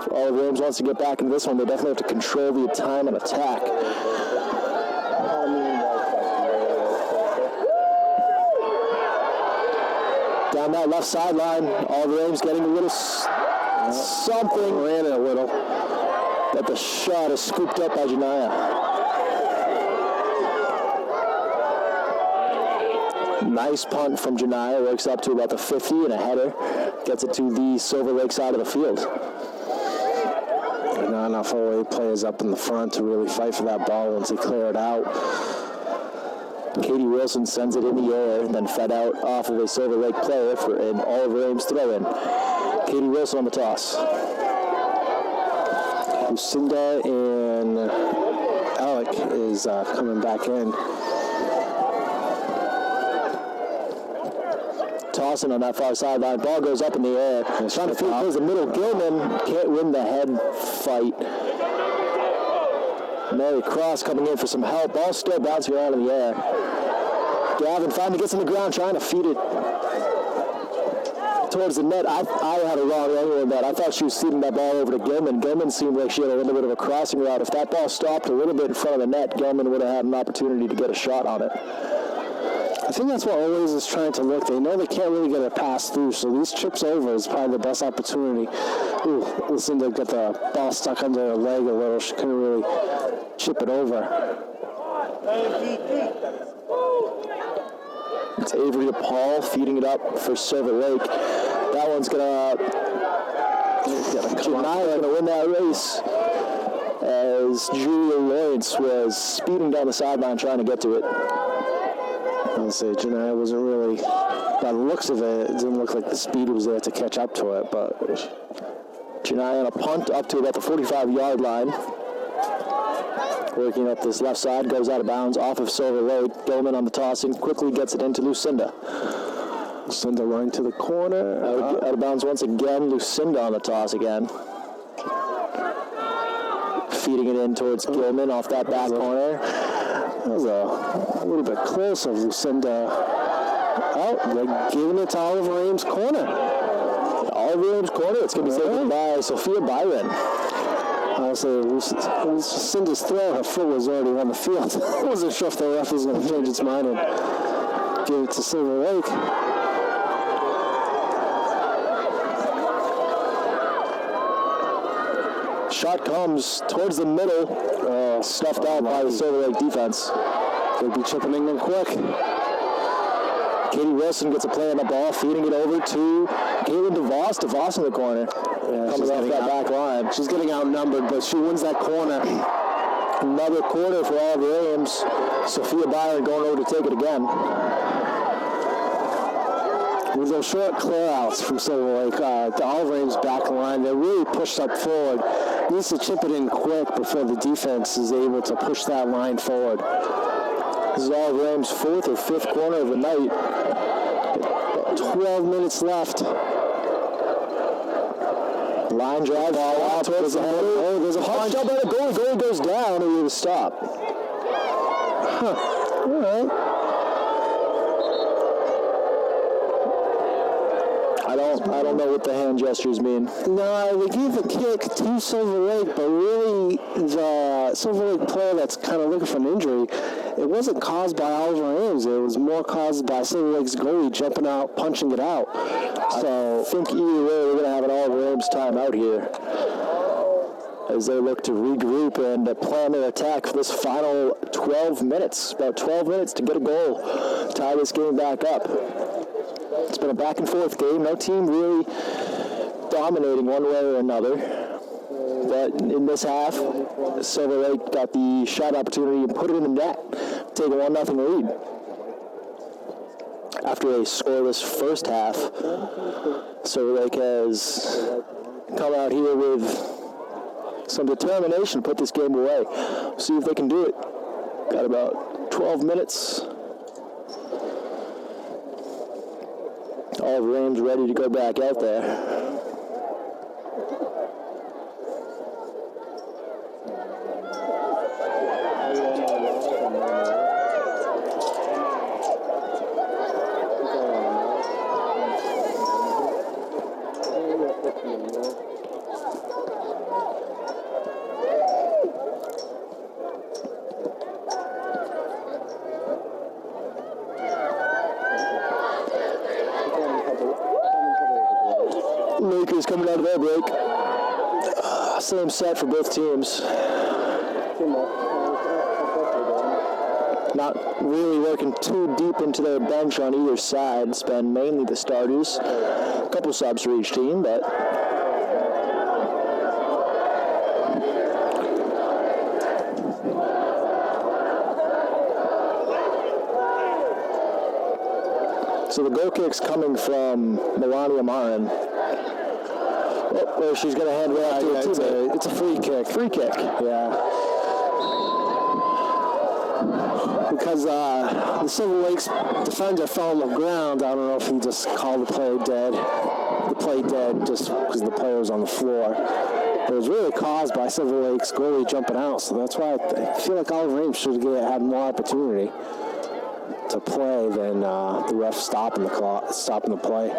If Oliver Ames wants to get back into this one, they definitely have to control the time and attack. Down that left sideline, Oliver Ames getting a little something. Ran it a little. But the shot is scooped up by Janaya. Nice punt from Janaya. Works up to about the 50 and a header. Gets it to the Silver Lake side of the field. Not enough OA players up in the front to really fight for that ball once they clear it out. Katie Wilson sends it in the air and then fed out off of a Silver Lake player for an Oliver Ames throw-in. Katie Wilson on the toss. Lucinda and Alec is coming back in. Tossing on that far sideline. Ball goes up in the air. Trying to feed towards the middle. Gilman can't win the head fight. Mary Cross coming in for some help. Ball still bouncing around in the air. Gavin finally gets on the ground trying to feed it towards the net. I had a wrong angle in that. I thought she was feeding that ball over to Gilman. Gilman seemed like she had a little bit of a crossing route. If that ball stopped a little bit in front of the net, Gilman would have had an opportunity to get a shot on it. I think that's what always is trying to look. They know they can't really get a pass through, so these chips over is probably the best opportunity. Ooh, listen to get the ball stuck under her leg a little. She couldn't really chip it over. It's Avery DePaul feeding it up for Silver Lake. That one's gonna win that race as Julia Lawrence was speeding down the sideline trying to get to it. I'll say Janaya wasn't really, by the looks of it, it didn't look like the speed was there to catch up to it, but Janaya on a punt up to about the 45-yard line. Working up this left side, goes out of bounds off of Silver Lake. Gilman on the tossing, quickly gets it into Lucinda. Lucinda running to the corner. Out of bounds once again. Lucinda on the toss again. Feeding it in towards Gilman off that back corner. That was a little bit close of Lucinda. Oh, they're giving it to Oliver Ames' corner. Oliver Ames' corner, it's going to be taken by Sophia Byron. Also, Lucinda's throw, her foot was already on the field. I wasn't sure if the ref was going to change its mind and give it to Silver Lake. Shot comes towards the middle, stuffed out by the Silver Lake defense. They'll be chipping in quick. Katie Wilson gets a play on the ball, feeding it over to Caitlin DeVos. DeVos in the corner. Yeah, Coming off that back line. She's getting outnumbered, but she wins that corner. Another quarter for Oliver Ames. Sophia Byron going over to take it again. With those short clearouts from Silver Lake, the Oliver Ames back line, they're really pushed up forward. Needs to chip it in quick before the defense is able to push that line forward. This is Oliver Ames' 4th or 5th corner of the night. 12 minutes left. Line drive, ball out towards the middle. Oh, there's a Punch punch. up by the goal. The goal goes down and we stop. All right. I don't know what the hand gestures mean. No, they gave a kick to Silver Lake, but really the Silver Lake player that's kind of looking for an injury, it wasn't caused by Oliver Ames. It was more caused by Silver Lake's goalie jumping out, punching it out. So I think either way we're going to have an Oliver Ames timeout here as they look to regroup and plan their attack for this final 12 minutes. About 12 minutes to get a goal, tie this game back up. It's been a back and forth game. No team really dominating one way or another. But in this half, Silver Lake got the shot opportunity and put it in the net, taking 1-0 lead. After a scoreless first half, Silver Lake has come out here with some determination to put this game away. See if they can do it. Got about 12 minutes. Oliver Ames ready to go back out there. Lakers coming out of their break. Same set for both teams. Not really working too deep into their bench on either side. It's been mainly the starters. A couple subs for each team, but so the goal kick's coming from Melania Marin. Oh, she's going to hand it off to a teammate. It's a free kick. Free kick. Yeah. Because the Silver Lakes defender fell on the ground. I don't know if he just called the play dead. The play dead just because the player was on the floor. It was really caused by Silver Lakes goalie jumping out. So that's why I feel like Oliver Ames should have had more opportunity to play than the ref stopping the play.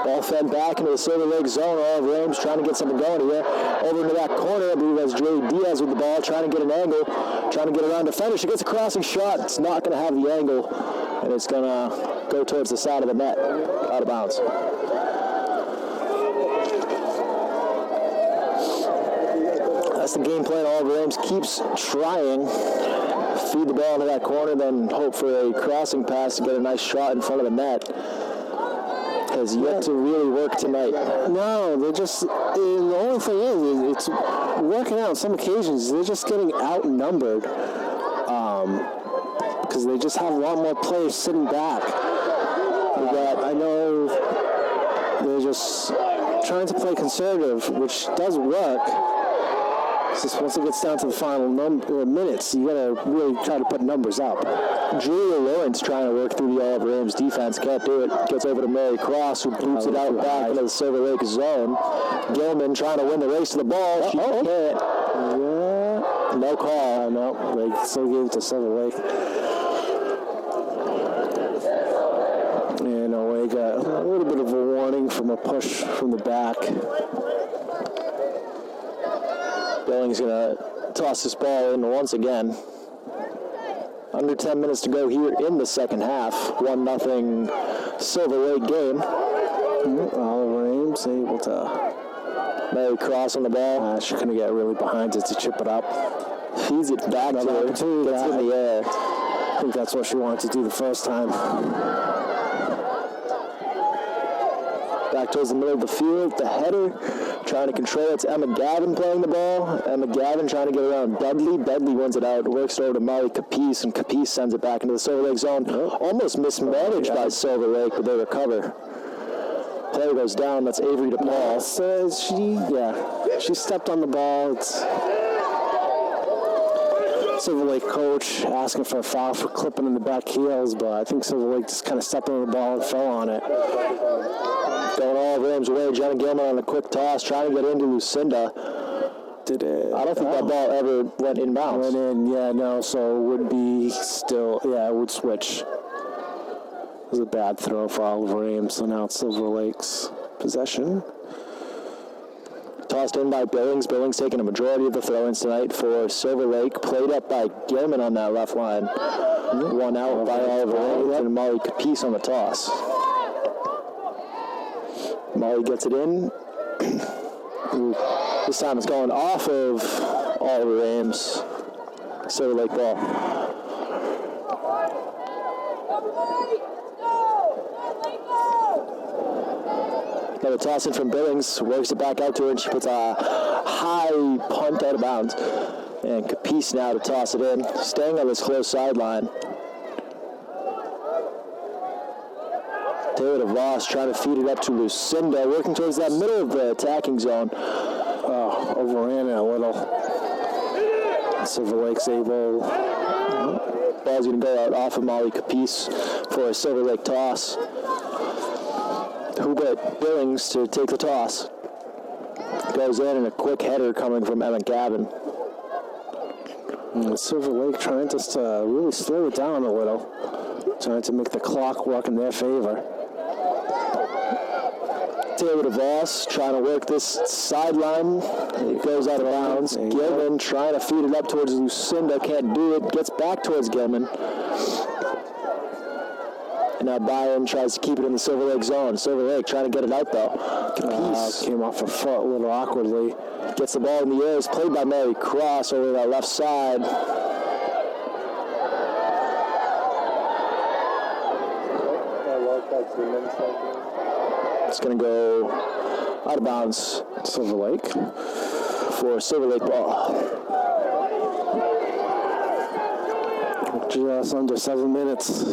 Ball fed back into the Silver Lake zone. Oliver Ames trying to get something going here. Over into that corner. I believe that's Julie Diaz with the ball, trying to get an angle, trying to get around defender. She gets a crossing shot. It's not going to have the angle, and it's going to go towards the side of the net, out of bounds. That's the game plan. Oliver Ames keeps trying. Feed the ball into that corner, then hope for a crossing pass to get a nice shot in front of the net. Has yet to really work tonight. No, they're just, the only thing is, it's working out on some occasions. They're just getting outnumbered because they just have a lot more players sitting back. I know they're just trying to play conservative, which does work. It's just once it gets down to the final minutes, you gotta really try to put numbers up. Julia Lawrence trying to work through the Oliver Ames defense, can't do it. Gets over to Mary Cross, who boots it out back into the Silver Lake zone. Gilman trying to win the race to the ball. She can't. Yeah. No call. No, they still gave it to Silver Lake. And we got a little bit of a warning from a push from the back. Billings going to toss this ball in once again. Under 10 minutes to go here in the second half. 1-0 Silver Lake game. Oliver Ames able to Mary Cross on the ball. She's going to get really behind it to chip it up. Feeds it back to her. Gets it in the air. I think that's what she wanted to do the first time. Back towards the middle of the field. The header. Trying to control it. It's Emma Gavin playing the ball. Emma Gavin trying to get around Dudley. Dudley wins it out. Works it over to Molly Capice, and Capice sends it back into the Silver Lake zone. Almost mismanaged by Silver Lake, but they recover. Player goes down. That's Avery DePaul. Says she stepped on the ball. It's Silver Lake coach asking for a foul for clipping in the back heels, but I think Silver Lake just kind of stepped on the ball and fell on it. Going all Rams away. Jenna Gilman on a quick toss, trying to get into Lucinda. Did it? I don't think that ball ever went inbounds. Went in, so it would be still, it would switch. It was a bad throw for Oliver Ames, so now it's Silver Lake's possession. Tossed in by Billings. Billings taking a majority of the throw-ins tonight for Silver Lake. Played up by Gilman on that left line. One out by Oliver Ames and Molly Capice on the toss. Molly gets it in. This time it's going off of Oliver Ames. Silver Lake ball. Another toss in from Billings. Works it back out to her, and she puts a high punt out of bounds. And Capice now to toss it in. Staying on this close sideline. Taylor DeVos trying to feed it up to Lucinda, working towards that middle of the attacking zone. Overran it a little. Silver Lake's able. Ball's going to go out off of Molly Capice for a Silver Lake toss. Hubert Billings to take the toss. Goes in, and a quick header coming from Emma Gavin. Silver Lake trying just to really slow it down a little. Trying to make the clock work in their favor. Taylor DeVos trying to work this sideline. It goes out of bounds. Gilman trying to feed it up towards Lucinda. Can't do it. Gets back towards Gilman. And now Byron tries to keep it in the Silver Lake zone. Silver Lake trying to get it out, though. Capice came off her foot a little awkwardly. Gets the ball in the air. It's played by Mary Cross over that left side. It's going to go out of bounds. Silver Lake for Silver Lake ball. Just under 7 minutes.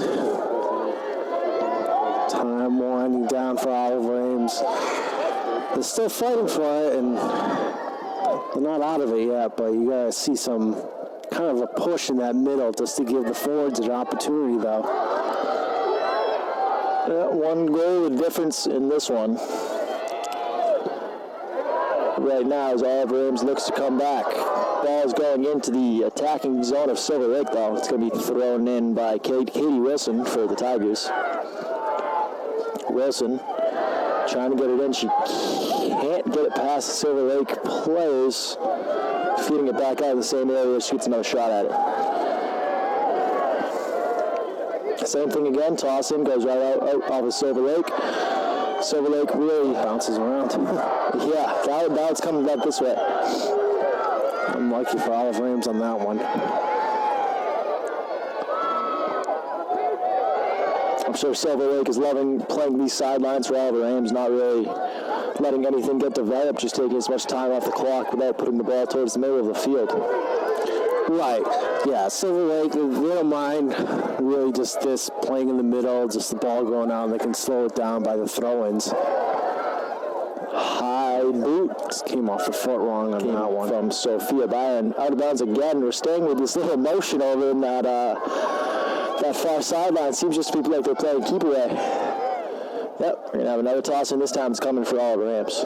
Time winding down for Oliver Ames. They're still fighting for it, and they're not out of it yet, but you got to see some kind of a push in that middle just to give the forwards an opportunity, though. One goal of difference in this one. Right now, as Oliver Ames looks to come back. Ball's going into the attacking zone of Silver Lake, though. It's going to be thrown in by Katie Wilson for the Tigers. Wilson trying to get it in. She can't get it past the Silver Lake players. Feeding it back out of the same area. She gets another shot at it. Same thing again. Toss in, goes right out off of Silver Lake. Silver Lake really bounces around. Yeah, now it's coming back this way. Unlucky for Oliver Ames on that one. I'm sure Silver Lake is loving playing these sidelines for Oliver Ames, not really letting anything get developed, just taking as much time off the clock without putting the ball towards the middle of the field. Right. Yeah, Silver Lake, they don't mind really just this playing in the middle, just the ball going out, and they can slow it down by the throw-ins. High boot. Just came off the foot wrong on that one. From Sophia Byron. Out of bounds again. We're staying with this little motion over in that far sideline. Seems just to be like they're playing keep away. Yep, we're going to have another toss, and this time it's coming for Oliver Ames.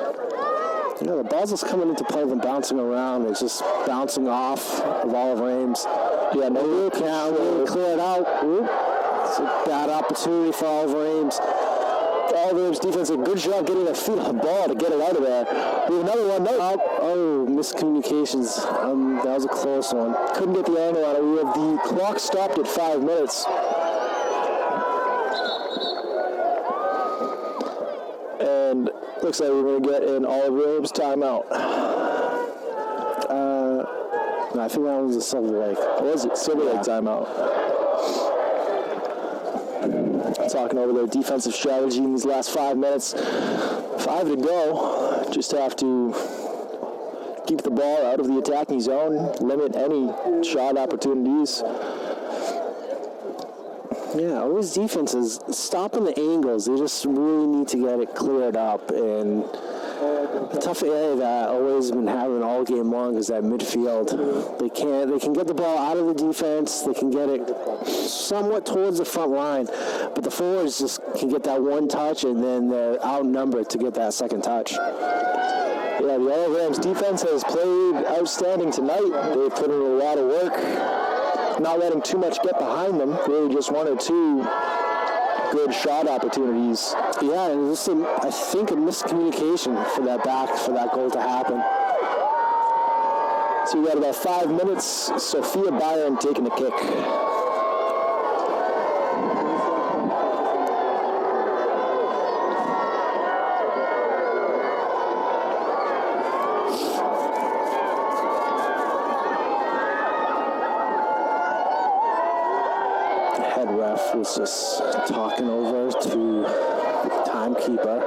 Yeah, the ball's just coming into play, them bouncing around. It's just bouncing off of Oliver Ames. Yeah, no, can't really clear it out. It's a bad opportunity for Oliver Ames. Oliver Ames defense did a good job getting their feet on the ball to get it out of there. We have another one. No. Oh, miscommunications. That was a close one. Couldn't get the angle on it. We have the clock stopped at 5 minutes. And Looks like we're going to get an Oliver Ames timeout. No, I think that was a Silver Lake. Was it Silver Lake timeout? Talking over their defensive strategy in these last 5 minutes. 5 to go. Just have to keep the ball out of the attacking zone, limit any shot opportunities. Yeah, always defenses stopping the angles. They just really need to get it cleared up. And the tough area that always been having all game long is that midfield. They can get the ball out of the defense. They can get it somewhat towards the front line, but the forwards just can get that one touch, and then they're outnumbered to get that second touch. Yeah, the Oliver Ames defense has played outstanding tonight. They've put in a lot of work, not letting too much get behind them. Really just 1 or 2 good shot opportunities. Yeah, and just I think a miscommunication for that goal to happen. So we got about 5 minutes. Sophia Byron taking the kick. Was just talking over to the timekeeper,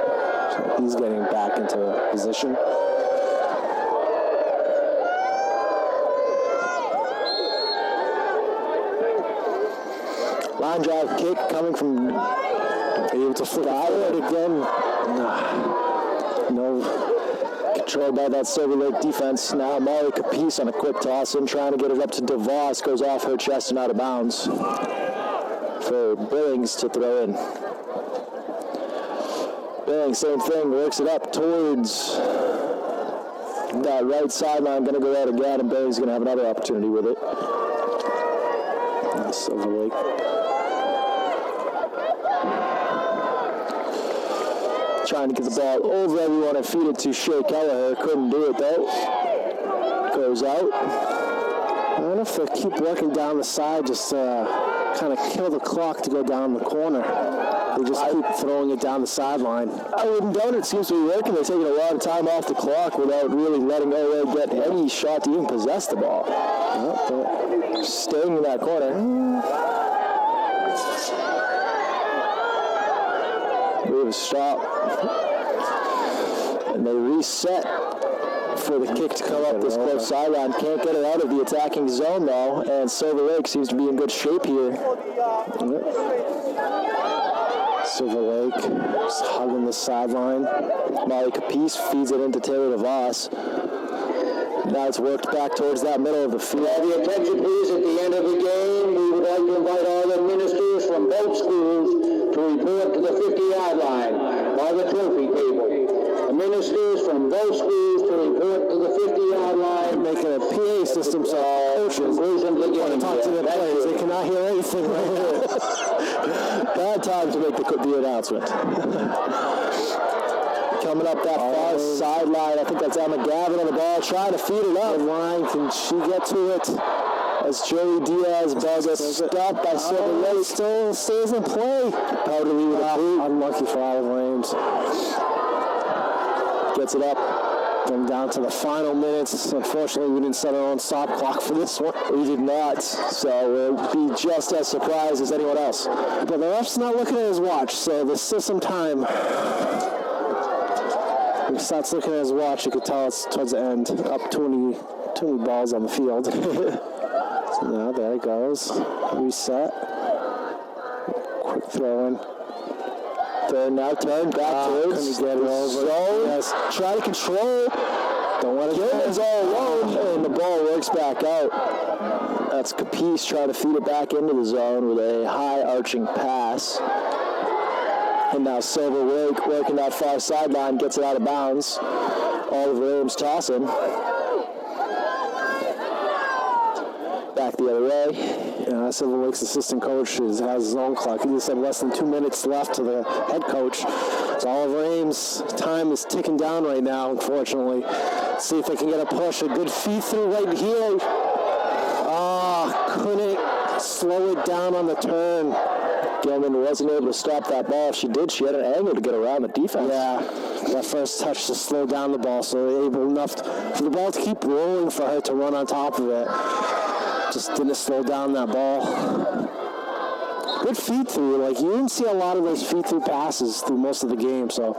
so he's getting back into position. Line drive kick coming from able to flip out again. No controlled by that Silver Lake defense. Now Molly Capice on a quick toss in, trying to get it up to DeVos, goes off her chest and out of bounds. For Billings to throw in. Billings, same thing, works it up towards that right sideline, going to go out again, and Billings going to have another opportunity with it. Silver Lake. Trying to get the ball over everyone and feed it to Shea Kelleher. Couldn't do it though. Goes out. I don't know if they keep working down the side, just kind of kill the clock to go down the corner. They just keep throwing it down the sideline. I wouldn't doubt it. Seems to be working. They're taking a lot of time off the clock without really letting OA get any shot to even possess the ball. But staying in that corner. We have a stop. And they reset for the kick to come up this close sideline. Can't get it out of the attacking zone though, and Silver Lake seems to be in good shape here. Silver Lake just hugging the sideline. Molly Capice feeds it into Taylor DeVos. Now it's worked back towards that middle of the field. The attention please at the end of the game. We would like to invite all the ministers from both schools to report to the 50-yard line by the trophy table. The ministers from both schools to report to the 50-yard line. Making a PA system so coaches want to talk to their players. They cannot hear anything right now. Bad time to make the announcement. Coming up that far sideline, I think that's Emma Gavin on the ball, trying to feed it up. The line, can she get to it? As Joey Diaz ball gets stopped by Silver Lake. Still stays in play. Powderly with a boot. Unlucky for Oliver Ames. Gets it up. Getting down to the final minutes. Unfortunately, we didn't set our own stop clock for this one. We did not, so we'll be just as surprised as anyone else. But the ref's not looking at his watch, so there's still some time. When he starts looking at his watch, you could tell it's towards the end. Up 20 balls on the field. So now there it goes. Reset. Quick throw in. Now turn back towards couldn't get it over. Zone. Yes. Try to control. Don't want to Gilman's all alone, and the ball works back out. That's Capice trying to feed it back into the zone with a high arching pass. And now Silver Lake working that far sideline, gets it out of bounds. Oliver Ames tossing. Back the other way. Silver Lake's assistant coach has his own clock. He just had less than 2 minutes left to the head coach. So Oliver Ames' time is ticking down right now, unfortunately. Let's see if they can get a push. A good feed through right here. Couldn't slow it down on the turn. Gilman wasn't able to stop that ball. If she did, she had an angle to get around the defense. Yeah, that first touch to slow down the ball, so able enough for the ball to keep rolling for her to run on top of it. Just didn't slow down that ball. Good feed through. Like, you didn't see a lot of those feed through passes through most of the game, so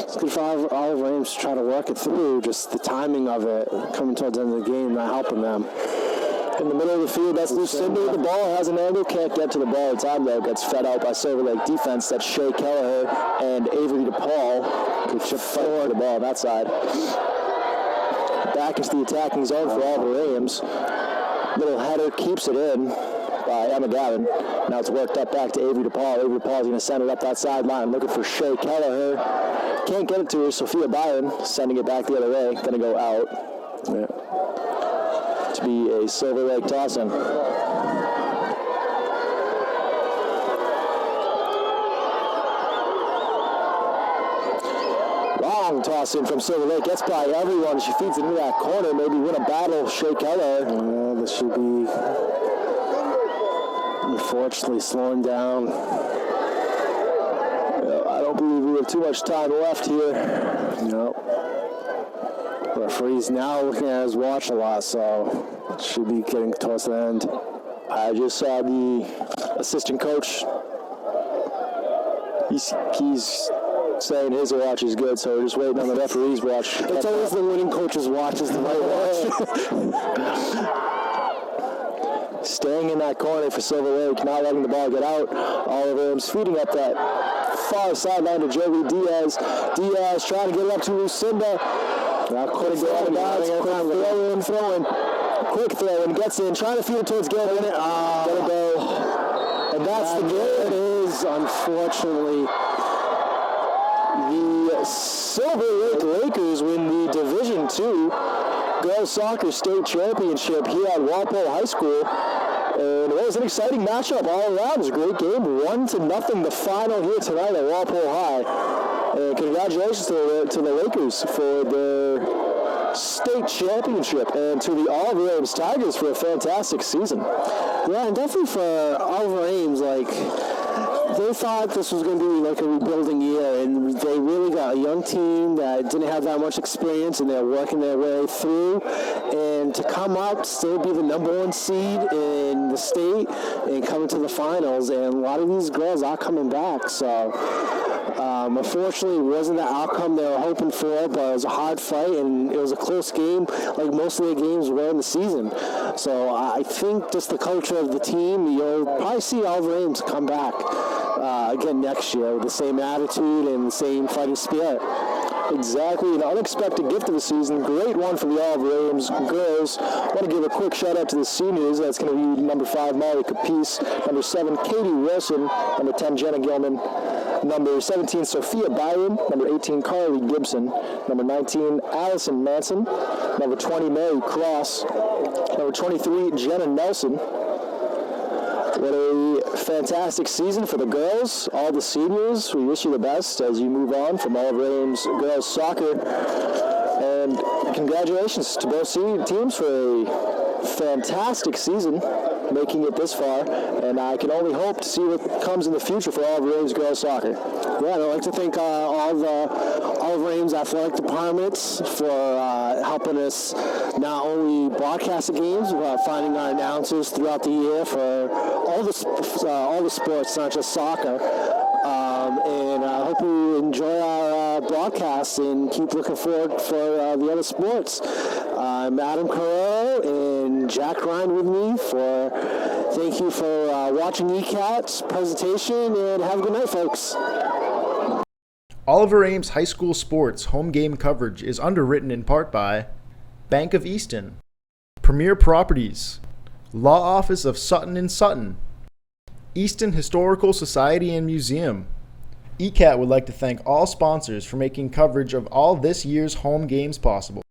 it's good for Oliver Ames to try to work it through. Just the timing of it coming towards the end of the game, not helping them. In the middle of the field, that's Lucinda with the ball, has an angle, can't get to the ball. Time though gets fed out by Silver Lake defense. That's Shea Kelleher and Avery DePaul who chip forward the ball on that side. Back into the attacking zone for Oliver Ames. Little header keeps it in by Emma Gavin. Now it's worked up back to Avery DePaul. Avery DePaul is going to send it up that sideline, looking for Shea Kelleher. Can't get it to her. Sophia Byron sending it back the other way. Going to go out. Yeah. To be a Silver Lake toss-in. Long toss-in from Silver Lake. Gets by everyone. She feeds it into that corner. Maybe win a battle. Shea Keller. This should be, unfortunately, slowing down. I don't believe we have too much time left here. No. Referee's now looking at his watch a lot, so it should be getting towards the end. I just saw the assistant coach. He's saying his watch is good, so we're just waiting on the referee's watch. It's always the winning coach's watch is the right watch. Staying in that corner for Silver Lake, not letting the ball get out. Oliver Ames feeding up that far sideline to Joey Diaz. Diaz trying to get it up to Lucinda. Now quick throw in, gets in, trying to feed it towards Gilman. Gonna go. And that's the game. It is, unfortunately. The Silver Lake Lakers win the Division II Girls Soccer State Championship here at Walpole High School. And it was an exciting matchup all around. It was a great game. 1-0 the final here tonight at Walpole High. And congratulations to the Lakers for their state championship and to the Oliver Ames Tigers for a fantastic season. Yeah, and definitely for Oliver Ames, like, they thought this was going to be like a rebuilding year, and they really got a young team that didn't have that much experience, and they're working their way through. And to come up, still be the #1 seed in the state, and come into the finals, and a lot of these girls are coming back. So, unfortunately, it wasn't the outcome they were hoping for, but it was a hard fight, and it was a close game, like most of the games were in the season. So I think just the culture of the team, you'll probably see Oliver Ames come back again next year with the same attitude and the same fighting spirit. Exactly, an unexpected gift of the season. Great one for the Oliver Ames girls. I want to give a quick shout out to the seniors. That's going to be number 5, Molly Capice, number 7, Katie Wilson, number 10, Jenna Gilman, number 17, Sophia Byron, number 18, Carly Gibson, number 19, Allison Manson, number 20, Mary Cross, number 23, Jenna Nelson. What a fantastic season for the girls, all the seniors. We wish you the best as you move on from Oliver Ames girls soccer. And congratulations to both teams for a fantastic season, making it this far. And I can only hope to see what comes in the future for Oliver Ames girls soccer. Yeah, and I'd like to thank all the Oliver Ames athletic departments for helping us not only broadcast the games, but finding our announcers throughout the year for all the sports, not just soccer. And I hope you enjoy our broadcasts and keep looking forward for the other sports. I'm Adam Carrero and Jack Ryan with me. Thank you for watching ECAT's presentation, and have a good night, folks. Oliver Ames High School Sports home game coverage is underwritten in part by Bank of Easton, Premier Properties, Law Office of Sutton & Sutton, Easton Historical Society and Museum. ECAT would like to thank all sponsors for making coverage of all this year's home games possible.